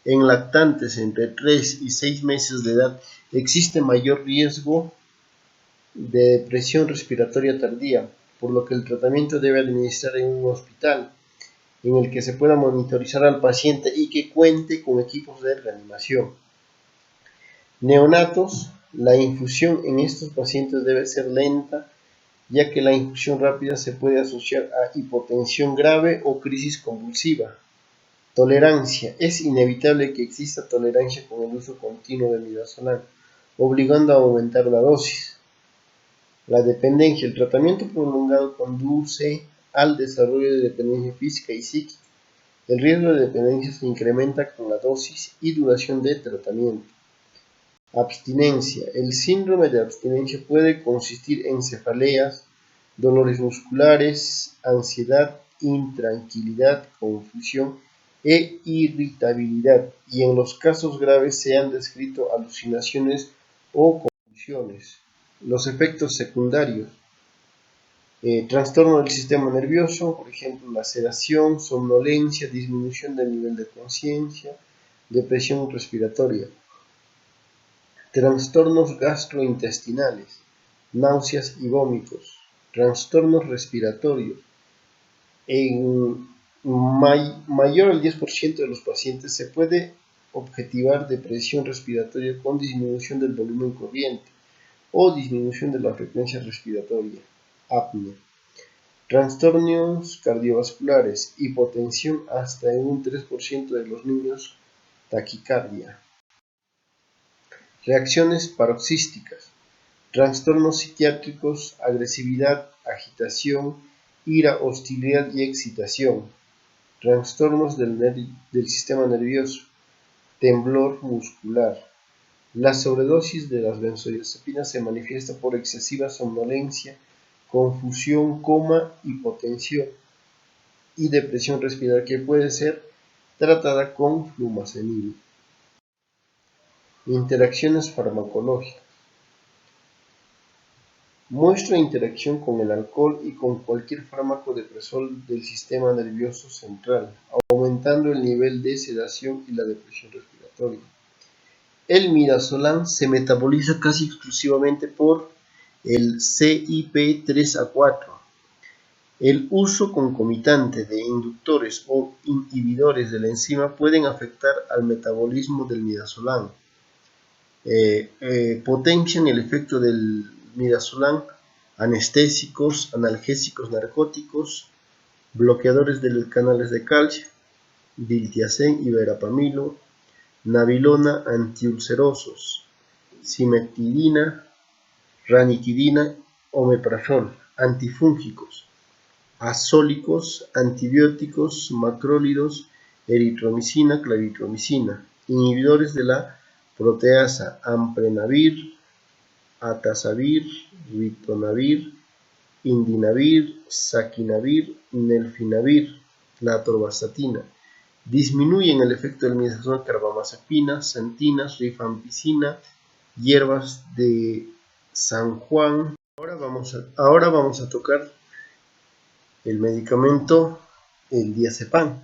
En lactantes entre 3 y 6 meses de edad existe mayor riesgo de depresión respiratoria tardía, por lo que el tratamiento debe administrar en un hospital en el que se pueda monitorizar al paciente y que cuente con equipos de reanimación. Neonatos, la infusión en estos pacientes debe ser lenta, ya que la infusión rápida se puede asociar a hipotensión grave o crisis convulsiva. Tolerancia, es inevitable que exista tolerancia con el uso continuo de midazolam, obligando a aumentar la dosis. La dependencia, el tratamiento prolongado conduce al desarrollo de dependencia física y psíquica. El riesgo de dependencia se incrementa con la dosis y duración de tratamiento. Abstinencia. El síndrome de abstinencia puede consistir en cefaleas, dolores musculares, ansiedad, intranquilidad, confusión e irritabilidad, y en los casos graves se han descrito alucinaciones o confusiones. Los efectos secundarios. Trastorno del sistema nervioso, por ejemplo, la sedación, somnolencia, disminución del nivel de conciencia, depresión respiratoria. Trastornos gastrointestinales, náuseas y vómitos. Trastornos respiratorios. En mayor al 10% de los pacientes se puede objetivar depresión respiratoria con disminución del volumen corriente o disminución de la frecuencia respiratoria, apnea. Trastornos cardiovasculares, hipotensión hasta en un 3% de los niños, taquicardia. Reacciones paroxísticas, trastornos psiquiátricos, agresividad, agitación, ira, hostilidad y excitación. Trastornos del sistema nervioso, temblor muscular. La sobredosis de las benzodiazepinas se manifiesta por excesiva somnolencia, confusión, coma, hipotensión y depresión respiratoria que puede ser tratada con flumazenil. Interacciones farmacológicas. Muestra interacción con el alcohol y con cualquier fármaco depresor del sistema nervioso central, aumentando el nivel de sedación y la depresión respiratoria. El midazolam se metaboliza casi exclusivamente por el CYP3A4. El uso concomitante de inductores o inhibidores de la enzima pueden afectar al metabolismo del midazolam. Potencian el efecto del midazolam anestésicos, analgésicos narcóticos, bloqueadores de canales de calcio, diltiazem y verapamilo, nabilona antiulcerosos, cimetidina, ranitidina, omeprazol, antifúngicos, azólicos, antibióticos, macrólidos eritromicina, claritromicina. Inhibidores de la proteasa: amprenavir, atazavir, ritonavir, indinavir, saquinavir, nelfinavir. La atorvastatina. Disminuyen el efecto del midazolam, carbamazepina, centinas, rifampicina, hierbas de San Juan. Ahora vamos a tocar el medicamento, el diazepam.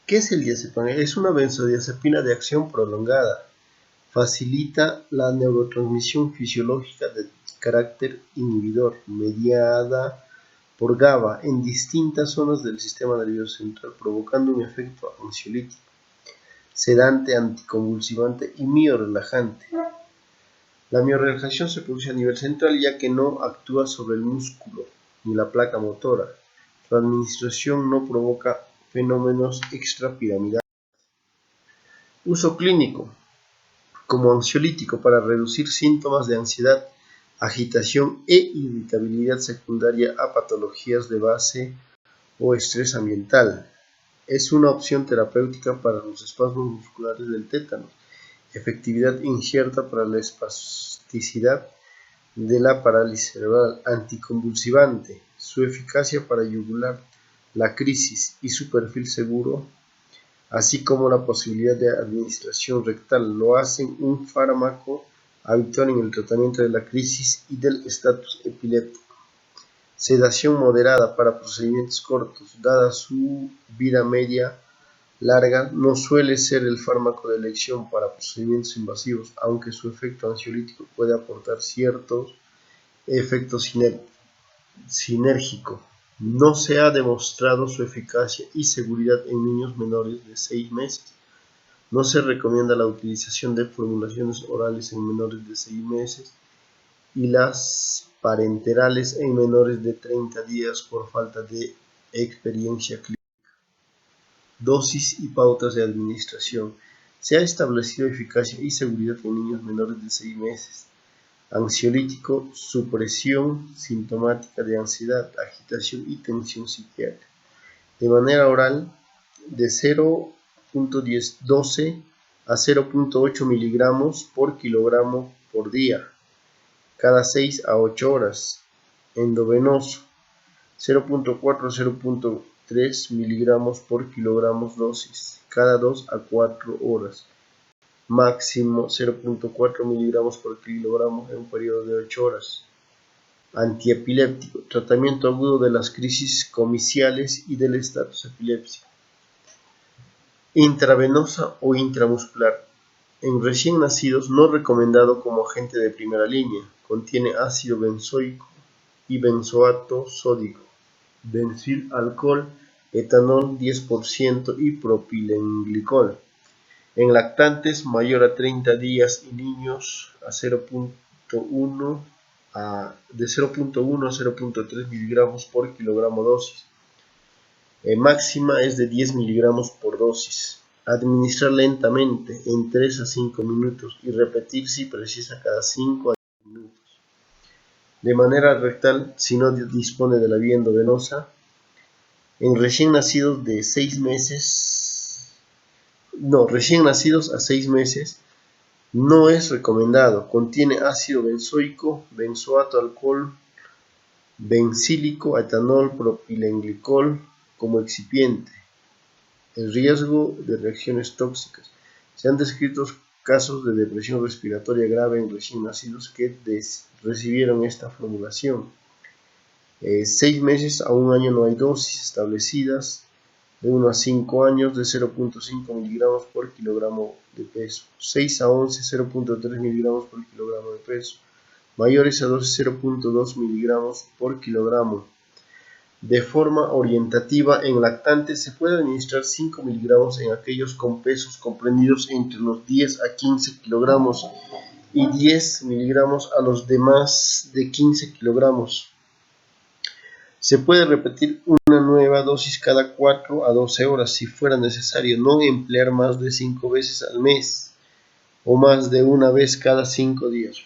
¿Qué es el diazepam? Es una benzodiazepina de acción prolongada. Facilita la neurotransmisión fisiológica de carácter inhibidor, mediada por GABA en distintas zonas del sistema nervioso central, provocando un efecto ansiolítico, sedante, anticonvulsivante y miorelajante. La miorelajación se produce a nivel central, ya que no actúa sobre el músculo ni la placa motora. Su administración no provoca fenómenos extrapiramidales. Uso clínico: como ansiolítico para reducir síntomas de ansiedad, agitación e irritabilidad secundaria a patologías de base o estrés ambiental. Es una opción terapéutica para los espasmos musculares del tétano. Efectividad incierta para la espasticidad de la parálisis cerebral. Anticonvulsivante. Su eficacia para yugular la crisis y su perfil seguro, así como la posibilidad de administración rectal, lo hacen un fármaco habitual en el tratamiento de la crisis y del estatus epiléptico. Sedación moderada para procedimientos cortos. Dada su vida media larga, no suele ser el fármaco de elección para procedimientos invasivos, aunque su efecto ansiolítico puede aportar ciertos efectos sinérgicos. No se ha demostrado su eficacia y seguridad en niños menores de 6 meses. No se recomienda la utilización de formulaciones orales en menores de 6 meses y las parenterales en menores de 30 días por falta de experiencia clínica. Dosis y pautas de administración. Se ha establecido eficacia y seguridad en niños menores de 6 meses. Ansiolítico, supresión sintomática de ansiedad, agitación y tensión psiquiátrica. De manera oral, de 0.12 a 0.8 miligramos por kilogramo por día, cada 6 a 8 horas. Endovenoso, 0.4 a 0.3 miligramos por kilogramo dosis, cada 2 a 4 horas. Máximo 0.4 miligramos por kilogramo en un periodo de 8 horas. Antiepiléptico, tratamiento agudo de las crisis comiciales y del estatus epiléptico. Intravenosa o intramuscular. En recién nacidos, no recomendado como agente de primera línea. Contiene ácido benzoico y benzoato sódico, benzoil-alcohol, etanol 10% y propilenglicol. En lactantes mayor a 30 días y niños de 0.1 a 0.3 miligramos por kilogramo dosis. Máxima es de 10 miligramos por dosis. Administrar lentamente en 3 a 5 minutos y repetir si precisa cada 5 a 10 minutos. De manera rectal, si no dispone de la vía endovenosa. En recién nacidos a 6 meses, no es recomendado. Contiene ácido benzoico, benzoato alcohol, bencílico, etanol, propilenglicol como excipiente. El riesgo de reacciones tóxicas. Se han descrito casos de depresión respiratoria grave en recién nacidos que recibieron esta formulación. 6 meses a 1 año no hay dosis establecidas. De 1 a 5 años, de 0.5 miligramos por kilogramo de peso. 6 a 11, 0.3 miligramos por kilogramo de peso. Mayores a 12, 0.2 miligramos por kilogramo. De forma orientativa, en lactantes se puede administrar 5 miligramos en aquellos con pesos comprendidos entre los 10 a 15 kilogramos y 10 miligramos a los demás de 15 kilogramos. Se puede repetir una nueva dosis cada 4 a 12 horas si fuera necesario. No emplear más de 5 veces al mes o más de una vez cada 5 días.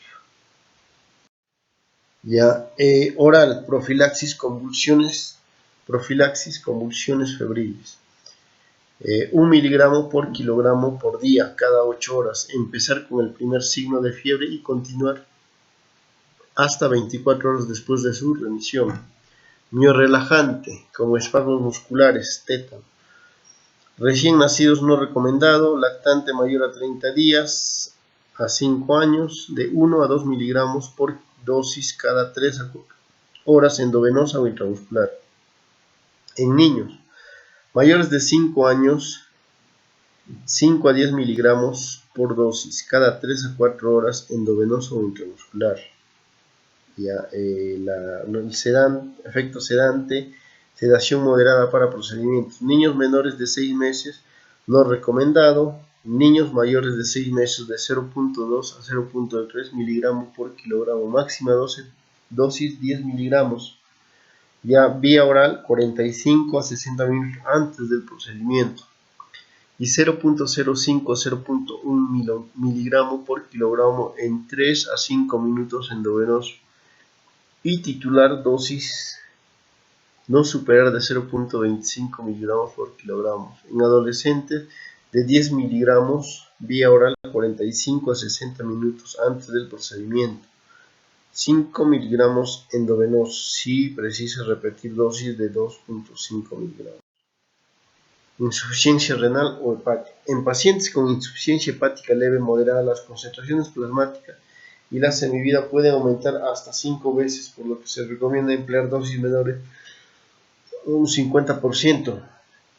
1 miligramo por kilogramo por día, cada 8 horas. Empezar con el primer signo de fiebre y continuar hasta 24 horas después de su remisión. Miorrelajante, como espasmos musculares, tétano. Recién nacidos no recomendado, lactante mayor a 30 días a 5 años, de 1 a 2 miligramos por dosis cada 3 horas endovenosa o intramuscular. En niños mayores de 5 años, 5 a 10 miligramos por dosis cada 3 a 4 horas endovenoso o intramuscular. Ya, efecto sedante, sedación moderada para procedimientos. Niños menores de 6 meses no recomendado. Niños mayores de 6 meses de 0.2 a 0.3 miligramos por kilogramo. Máxima dosis 10 miligramos. Ya vía oral 45 a 60 minutos antes del procedimiento. Y 0.05 a 0.1 miligramo por kilogramo en 3 a 5 minutos endovenoso. Y titular dosis no superar de 0.25 miligramos por kilogramo. En adolescentes de 10 miligramos vía oral 45 a 60 minutos antes del procedimiento. 5 miligramos endovenoso si precisa repetir dosis de 2.5 miligramos. Insuficiencia renal o hepática. En pacientes con insuficiencia hepática leve moderada, las concentraciones plasmáticas y la semivida pueden aumentar hasta 5 veces, por lo que se recomienda emplear dosis menores un 50%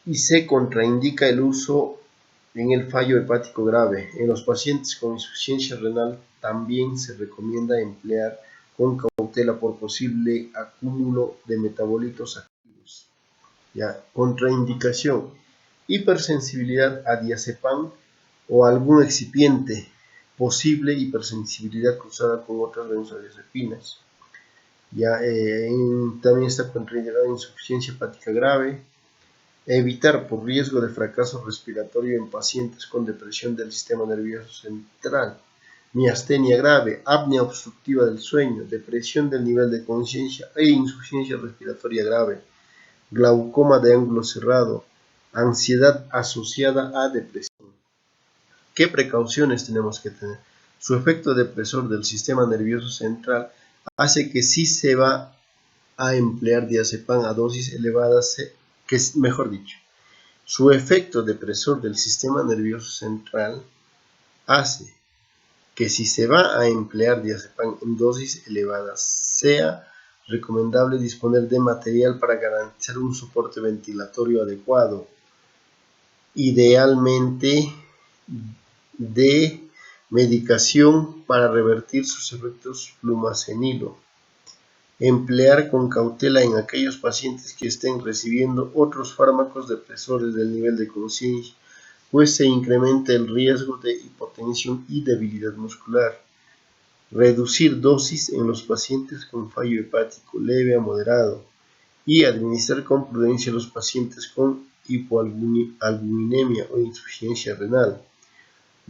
y se contraindica el uso en el fallo hepático grave. En los pacientes con insuficiencia renal también se recomienda emplear con cautela por posible acúmulo de metabolitos activos. Ya, contraindicación: hipersensibilidad a diazepam o algún excipiente, posible hipersensibilidad cruzada con otras benzodiazepinas. Ya, también está contraindicada insuficiencia hepática grave. Evitar por riesgo de fracaso respiratorio en pacientes con depresión del sistema nervioso central, miastenia grave, apnea obstructiva del sueño, depresión del nivel de conciencia e insuficiencia respiratoria grave, glaucoma de ángulo cerrado, ansiedad asociada a depresión. ¿Qué precauciones tenemos que tener? Su efecto depresor del sistema nervioso central hace que si se va a emplear diazepam a dosis elevadas, su efecto depresor del sistema nervioso central hace que si se va a emplear diazepam en dosis elevadas, sea recomendable disponer de material para garantizar un soporte ventilatorio adecuado, idealmente de medicación para revertir sus efectos flumacenilo. Emplear con cautela en aquellos pacientes que estén recibiendo otros fármacos depresores del nivel de conciencia, pues se incrementa el riesgo de hipotensión y debilidad muscular. Reducir dosis en los pacientes con fallo hepático leve a moderado y administrar con prudencia a los pacientes con hipoalbuminemia o insuficiencia renal.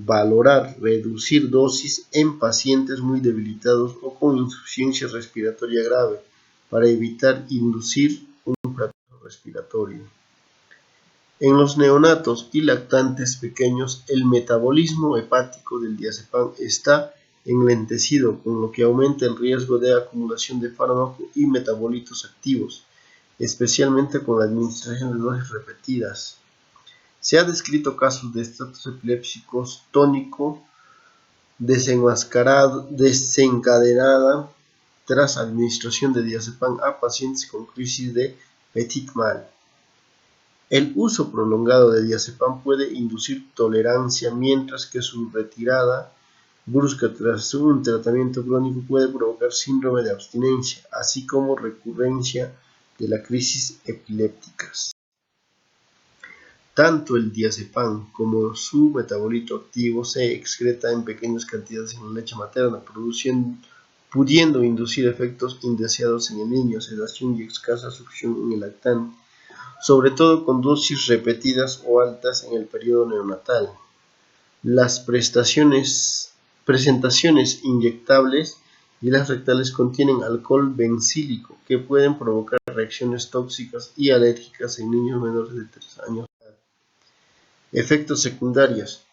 Valorar reducir dosis en pacientes muy debilitados o con insuficiencia respiratoria grave para evitar inducir un fracaso respiratorio. En los neonatos y lactantes pequeños, el metabolismo hepático del diazepam está enlentecido, con lo que aumenta el riesgo de acumulación de fármaco y metabolitos activos, especialmente con la administración de dosis repetidas. Se han descrito casos de estatus epilépticos tónico desencadenada tras administración de diazepam a pacientes con crisis de Petit-Mal. El uso prolongado de diazepam puede inducir tolerancia, mientras que su retirada brusca tras un tratamiento crónico puede provocar síndrome de abstinencia, así como recurrencia de las crisis epilépticas. Tanto el diazepam como su metabolito activo se excreta en pequeñas cantidades en la leche materna, pudiendo inducir efectos indeseados en el niño, sedación y escasa succión en el lactante, sobre todo con dosis repetidas o altas en el periodo neonatal. Las presentaciones inyectables y las rectales contienen alcohol bencílico, que pueden provocar reacciones tóxicas y alérgicas en niños menores de 3 años. Efectos secundarios.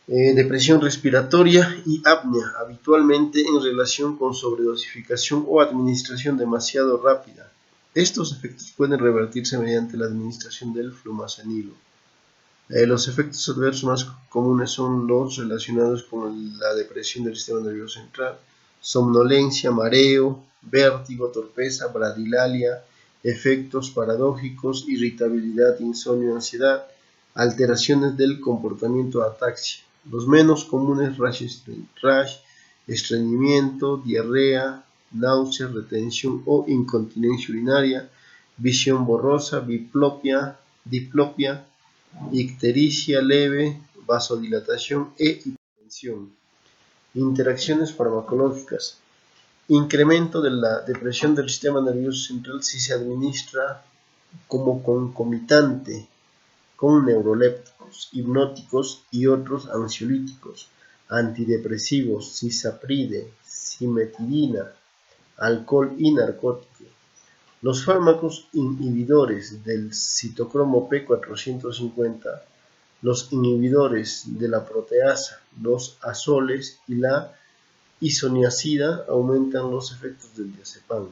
Depresión respiratoria y apnea, habitualmente en relación con sobredosificación o administración demasiado rápida. Estos efectos pueden revertirse mediante la administración del flumazenilo. Los efectos adversos más comunes son los relacionados con la depresión del sistema nervioso central, somnolencia, mareo, vértigo, torpeza, bradilalia, efectos paradójicos, irritabilidad, insomnio, ansiedad, alteraciones del comportamiento, ataxia. Los menos comunes, rash, estreñimiento, diarrea, náuseas, retención o incontinencia urinaria, visión borrosa, diplopia, ictericia leve, vasodilatación e hipertensión. Interacciones farmacológicas. Incremento de la depresión del sistema nervioso central si se administra como concomitante con neurolépticos, hipnóticos y otros ansiolíticos, antidepresivos, cisapride, cimetidina, alcohol y narcóticos. Los fármacos inhibidores del citocromo P450, los inhibidores de la proteasa, los azoles y la isoniazida aumentan los efectos del diazepam.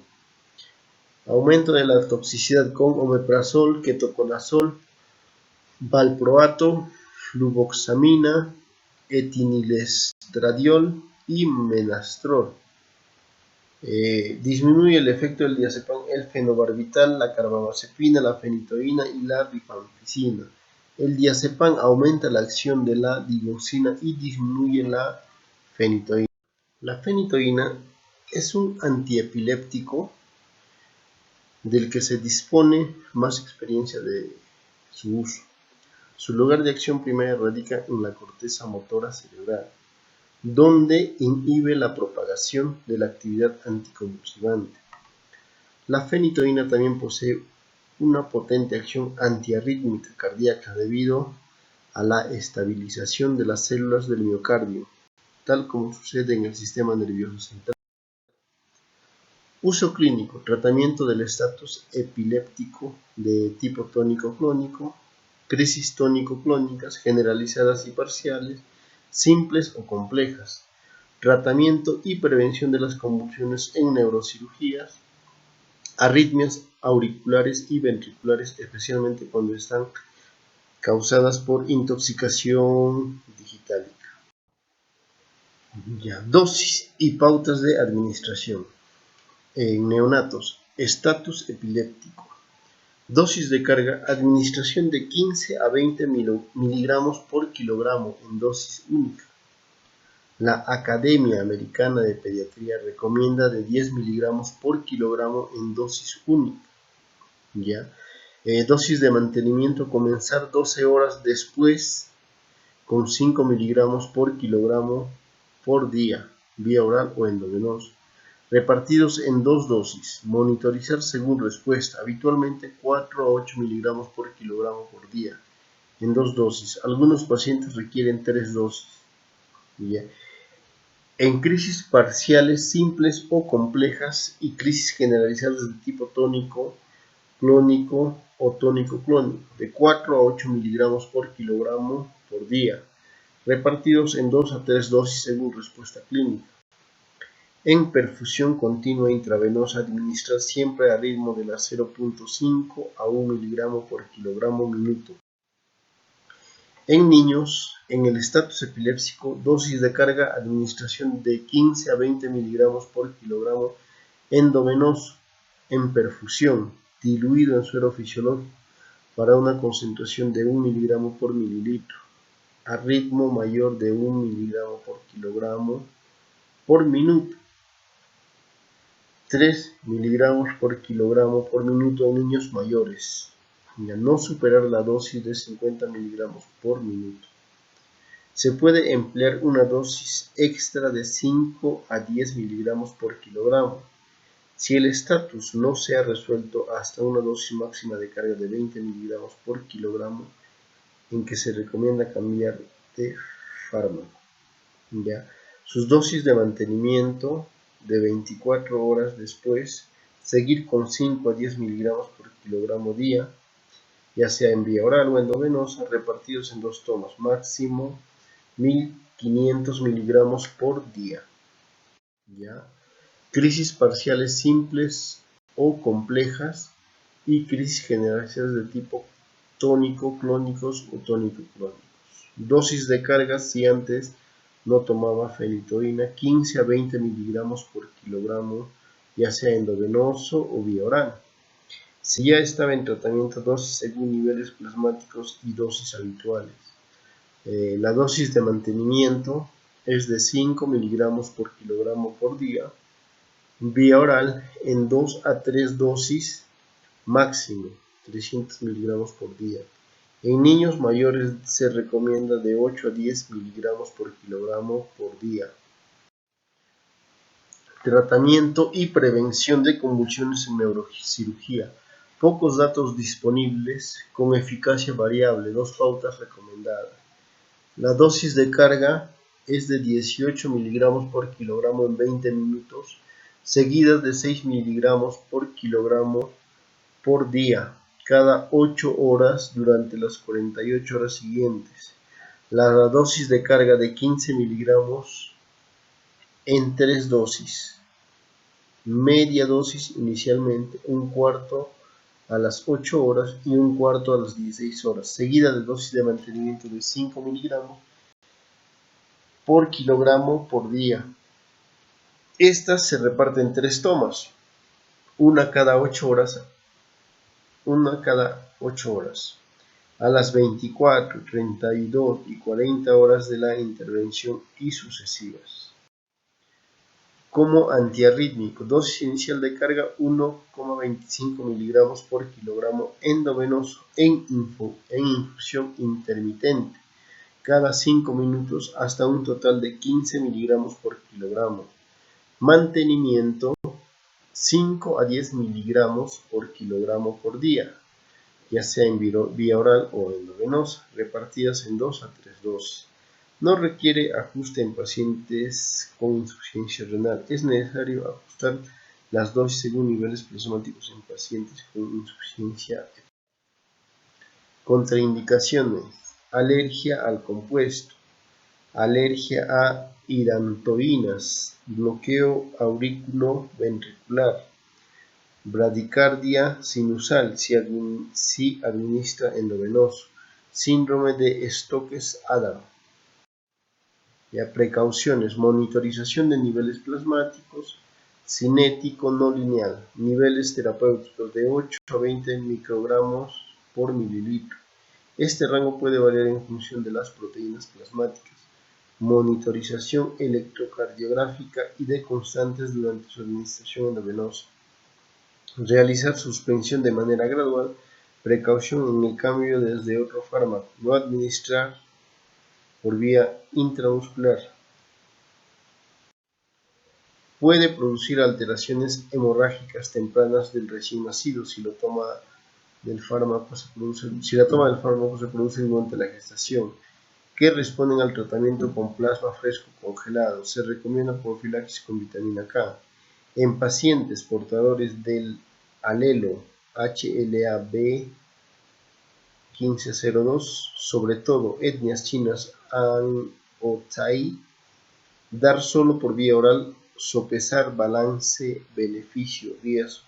Aumento de la toxicidad con omeprazol, ketoconazol, valproato, fluvoxamina, etinilestradiol y menastrol. Disminuye el efecto del diazepam el fenobarbital, la carbamazepina, la fenitoína y la rifampicina. El diazepam aumenta la acción de la digoxina y disminuye la fenitoína. La fenitoína es un antiepiléptico del que se dispone más experiencia de su uso. Su lugar de acción primaria radica en la corteza motora cerebral, donde inhibe la propagación de la actividad anticonvulsivante. La fenitoína también posee una potente acción antiarrítmica cardíaca debido a la estabilización de las células del miocardio, tal como sucede en el sistema nervioso central. Uso clínico: tratamiento del estatus epiléptico de tipo tónico-clónico, crisis tónico-clónicas generalizadas y parciales, simples o complejas, tratamiento y prevención de las convulsiones en neurocirugías, arritmias auriculares y ventriculares, especialmente cuando están causadas por intoxicación digitálica. Dosis y pautas de administración. En neonatos, estatus epiléptico. Dosis de carga, administración de 15 a 20 miligramos por kilogramo en dosis única. La Academia Americana de Pediatría recomienda de 10 miligramos por kilogramo en dosis única. Dosis de mantenimiento, comenzar 12 horas después con 5 miligramos por kilogramo por día, vía oral o endovenoso. Repartidos en dos dosis. Monitorizar según respuesta, habitualmente 4 a 8 miligramos por kilogramo por día, en dos dosis. Algunos pacientes requieren 3 dosis. En crisis parciales, simples o complejas y crisis generalizadas de tipo tónico, clónico o tónico-clónico, de 4 a 8 miligramos por kilogramo por día, repartidos en 2 a 3 dosis según respuesta clínica. En perfusión continua intravenosa, administrar siempre a ritmo de la 0.5 a 1 miligramo por kilogramo minuto. En niños, en el estatus epiléptico, dosis de carga, administración de 15 a 20 miligramos por kilogramo endovenoso, en perfusión, diluido en suero fisiológico, para una concentración de 1 miligramo por mililitro, a ritmo mayor de 1 miligramo por kilogramo por minuto. 3 miligramos por kilogramo por minuto en niños mayores, y a no superar la dosis de 50 miligramos por minuto. Se puede emplear una dosis extra de 5 a 10 miligramos por kilogramo. Si el estatus no se ha resuelto, hasta una dosis máxima de carga de 20 miligramos por kilogramo, en que se recomienda cambiar de fármaco. Sus dosis de mantenimiento de 24 horas después, seguir con 5 a 10 miligramos por kilogramo día, ya sea en vía oral o endovenosa, repartidos en 2 tomas, máximo 1500 miligramos por día. ¿Ya? Crisis parciales simples o complejas y crisis generalizadas de tipo tónico-clónicos o tónico-clónicos. Dosis de carga si antes no tomaba fenitoína, 15 a 20 miligramos por kilogramo, ya sea endovenoso o vía oral. Si ya estaba en tratamiento, dosis según niveles plasmáticos y dosis habituales. La dosis de mantenimiento es de 5 miligramos por kilogramo por día, vía oral en 2 a 3 dosis máximo, 300 miligramos por día. En niños mayores se recomienda de 8 a 10 miligramos por kilogramo por día. Tratamiento y prevención de convulsiones en neurocirugía. Pocos datos disponibles, con eficacia variable, 2 pautas recomendadas. La dosis de carga es de 18 miligramos por kilogramo en 20 minutos, seguidas de 6 miligramos por kilogramo por día, cada 8 horas durante las 48 horas siguientes. La dosis de carga de 15 miligramos en 3 dosis. Media dosis inicialmente, un cuarto a las 8 horas y un cuarto a las 16 horas, seguida de dosis de mantenimiento de 5 miligramos por kilogramo por día. Estas se reparten en 3 tomas, una cada 8 horas, a las 24, 32 y 40 horas de la intervención y sucesivas. Como antiarrítmico, dosis inicial de carga 1,25 miligramos por kilogramo endovenoso en infusión intermitente, cada 5 minutos hasta un total de 15 miligramos por kilogramo. Mantenimiento 5 a 10 miligramos por kilogramo por día, ya sea en vía oral o endovenosa, repartidas en 2 a 3 dosis. No requiere ajuste en pacientes con insuficiencia renal. Es necesario ajustar las dosis según niveles plasmáticos en pacientes con insuficiencia. Contraindicaciones: alergia al compuesto, alergia a hidantoínas, bloqueo auriculoventricular, bradicardia sinusal si administra endovenoso, síndrome de Stokes-Adam. Precauciones: monitorización de niveles plasmáticos, cinético no lineal, niveles terapéuticos de 8 a 20 microgramos por mililitro. Este rango puede variar en función de las proteínas plasmáticas. Monitorización electrocardiográfica y de constantes durante su administración endovenosa. Realizar suspensión de manera gradual. Precaución en el cambio desde otro fármaco. No administrar por vía intramuscular. Puede producir alteraciones hemorrágicas tempranas del recién nacido si la toma del fármaco se produce durante la gestación, que responden al tratamiento con plasma fresco congelado. Se recomienda profilaxis con vitamina K. En pacientes portadores del alelo HLA-B1502, sobre todo etnias chinas Han o Tai, dar solo por vía oral, sopesar balance beneficio-riesgo.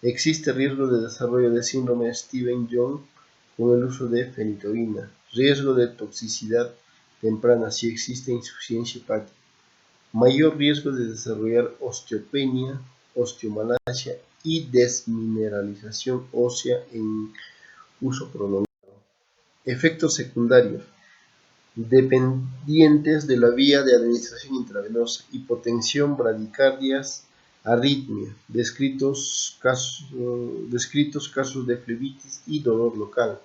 Existe riesgo de desarrollo de síndrome de Stevens-Jones con el uso de fenitoína. Riesgo de toxicidad temprana si existe insuficiencia hepática. Mayor riesgo de desarrollar osteopenia, osteomalacia y desmineralización ósea en uso prolongado. Efectos secundarios dependientes de la vía de administración intravenosa: hipotensión, bradicardias, arritmia, descritos casos de flebitis y dolor local,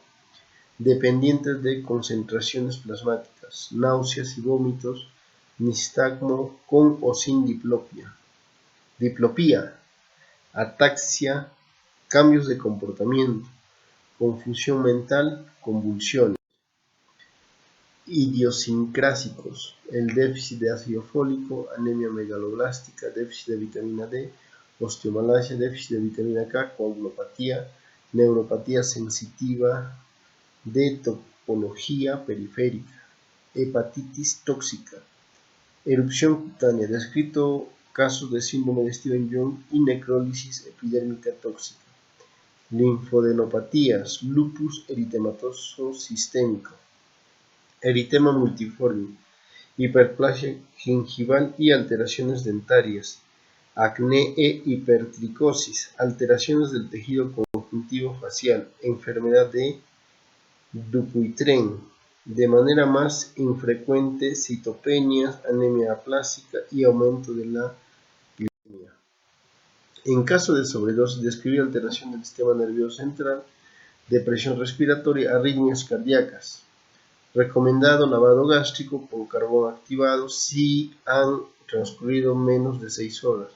dependientes de concentraciones plasmáticas, náuseas y vómitos, nistagmo con o sin diplopía, ataxia, cambios de comportamiento, confusión mental, convulsiones. Idiosincrásicos: el déficit de ácido fólico, anemia megaloblástica, déficit de vitamina D, osteomalacia, déficit de vitamina K, coagulopatía, neuropatía sensitiva de topología periférica, hepatitis tóxica, erupción cutánea, descrito casos de síndrome de Stevens-Jones y necrólisis epidérmica tóxica, linfadenopatías, lupus eritematoso sistémico, eritema multiforme, hiperplasia gingival y alteraciones dentarias, acné e hipertricosis, alteraciones del tejido conjuntivo facial, enfermedad de Dupuytren, de manera más infrecuente citopenias, anemia aplásica y aumento de la glicemia. En caso de sobredosis, describir alteración del sistema nervioso central, depresión respiratoria, arritmias cardíacas. Recomendado lavado gástrico con carbón activado si han transcurrido menos de 6 horas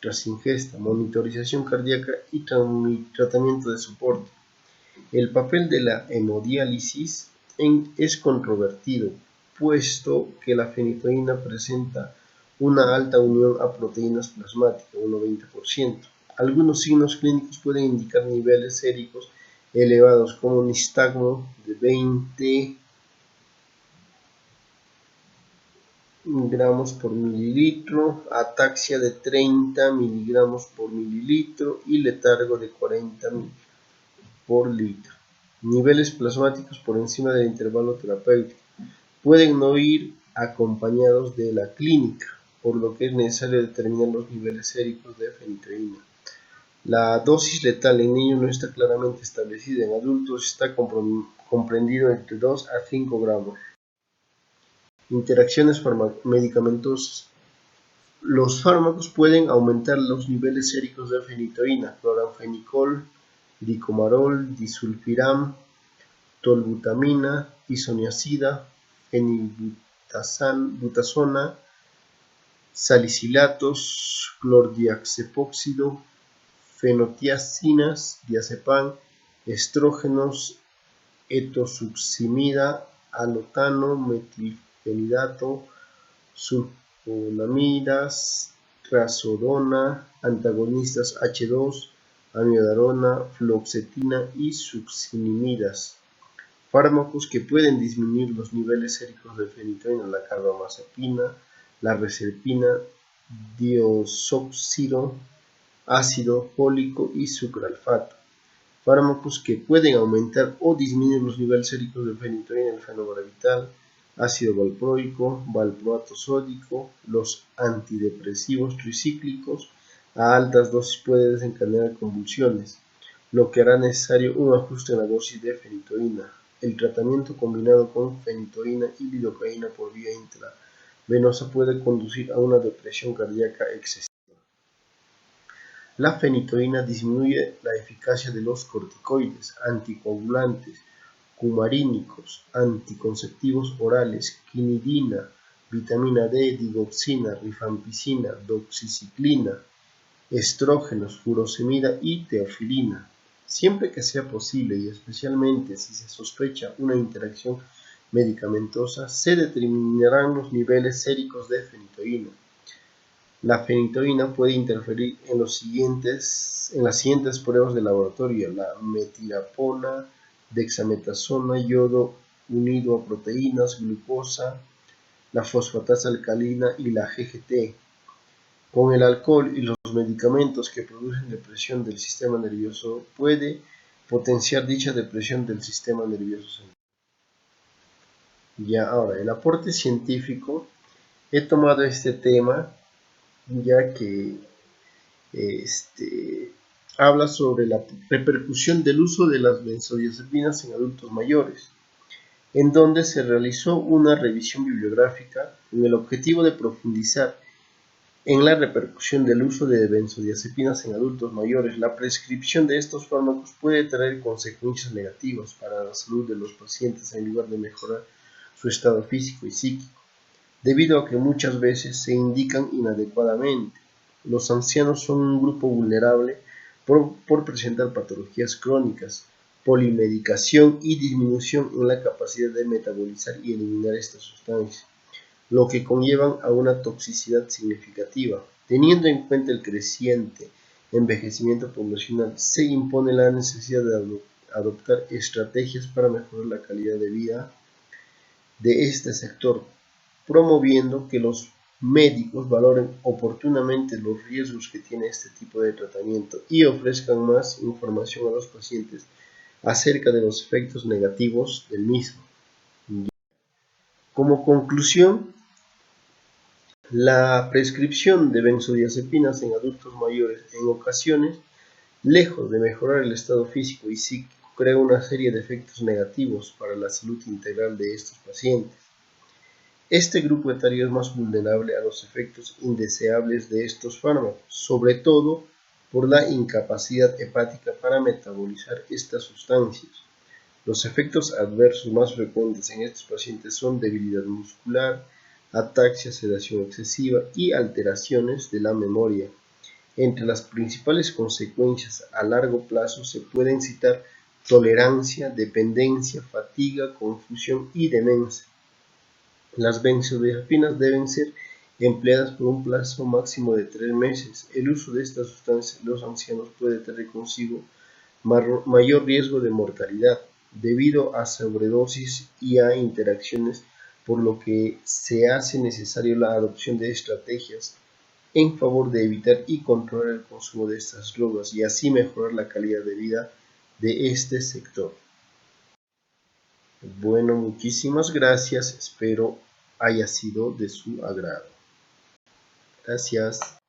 tras ingesta, monitorización cardíaca y tratamiento de soporte. El papel de la hemodiálisis es controvertido, puesto que la fenitoína presenta una alta unión a proteínas plasmáticas, 1,20%. Algunos signos clínicos pueden indicar niveles séricos elevados como nistagmo de 20 gramos por mililitro, ataxia de 30 miligramos por mililitro y letargo de 40 por litro. Niveles plasmáticos por encima del intervalo terapéutico pueden no ir acompañados de la clínica, por lo que es necesario determinar los niveles séricos de fenitoína. La dosis letal en niños no está claramente establecida, en adultos está comprendido entre 2 a 5 gramos. Interacciones medicamentosas. Los fármacos pueden aumentar los niveles séricos de fenitoína, cloranfenicol, dicomarol, disulfiram, tolbutamina, isoniazida, fenilbutazona, salicilatos, clordiazepóxido, fenotiazinas, diazepam, estrógenos, etosuximida, alotano, metilfenidato, sulfonamidas, trazodona, antagonistas H2, amiodarona, fluoxetina y succinimidas. Fármacos que pueden disminuir los niveles séricos de fenitoína, la carbamazepina, la reserpina, diazoxiro, ácido fólico y sucralfato. Fármacos que pueden aumentar o disminuir los niveles séricos de fenitoína, el fenobarbital, ácido valproico, valproato sódico, los antidepresivos tricíclicos a altas dosis puede desencadenar convulsiones, lo que hará necesario un ajuste en la dosis de fenitoína. El tratamiento combinado con fenitoína y lidocaína por vía intravenosa puede conducir a una depresión cardíaca excesiva. La fenitoína disminuye la eficacia de los corticoides, anticoagulantes, cumarínicos, anticonceptivos orales, quinidina, vitamina D, digoxina, rifampicina, doxiciclina, estrógenos, furosemida y teofilina. Siempre que sea posible y especialmente si se sospecha una interacción medicamentosa, se determinarán los niveles séricos de fenitoína. La fenitoína puede interferir en las siguientes pruebas de laboratorio: la metilapona, dexametasona, yodo unido a proteínas, glucosa, la fosfatasa alcalina y la GGT. Con el alcohol y los medicamentos que producen depresión del sistema nervioso puede potenciar dicha depresión del sistema nervioso central. Ya ahora, el aporte científico. He tomado este tema ya que habla sobre la repercusión del uso de las benzodiazepinas en adultos mayores, en donde se realizó una revisión bibliográfica con el objetivo de profundizar en la repercusión del uso de benzodiazepinas en adultos mayores. La prescripción de estos fármacos puede traer consecuencias negativas para la salud de los pacientes en lugar de mejorar su estado físico y psíquico, debido a que muchas veces se indican inadecuadamente. Los ancianos son un grupo vulnerable por presentar patologías crónicas, polimedicación y disminución en la capacidad de metabolizar y eliminar estas sustancias, lo que conllevan a una toxicidad significativa. Teniendo en cuenta el creciente envejecimiento poblacional, se impone la necesidad de adoptar estrategias para mejorar la calidad de vida de este sector, promoviendo que los médicos valoren oportunamente los riesgos que tiene este tipo de tratamiento y ofrezcan más información a los pacientes acerca de los efectos negativos del mismo. Como conclusión, la prescripción de benzodiazepinas en adultos mayores en ocasiones, lejos de mejorar el estado físico y psíquico, crea una serie de efectos negativos para la salud integral de estos pacientes. Este grupo etario es más vulnerable a los efectos indeseables de estos fármacos, sobre todo por la incapacidad hepática para metabolizar estas sustancias. Los efectos adversos más frecuentes en estos pacientes son debilidad muscular, ataxia, sedación excesiva y alteraciones de la memoria. Entre las principales consecuencias a largo plazo se pueden citar tolerancia, dependencia, fatiga, confusión y demencia. Las benzodiazepinas deben ser empleadas por un plazo máximo de 3 meses. El uso de estas sustancias en los ancianos puede traer consigo mayor riesgo de mortalidad debido a sobredosis y a interacciones, por lo que se hace necesario la adopción de estrategias en favor de evitar y controlar el consumo de estas drogas y así mejorar la calidad de vida de este sector. Bueno, muchísimas gracias, espero haya sido de su agrado. Gracias.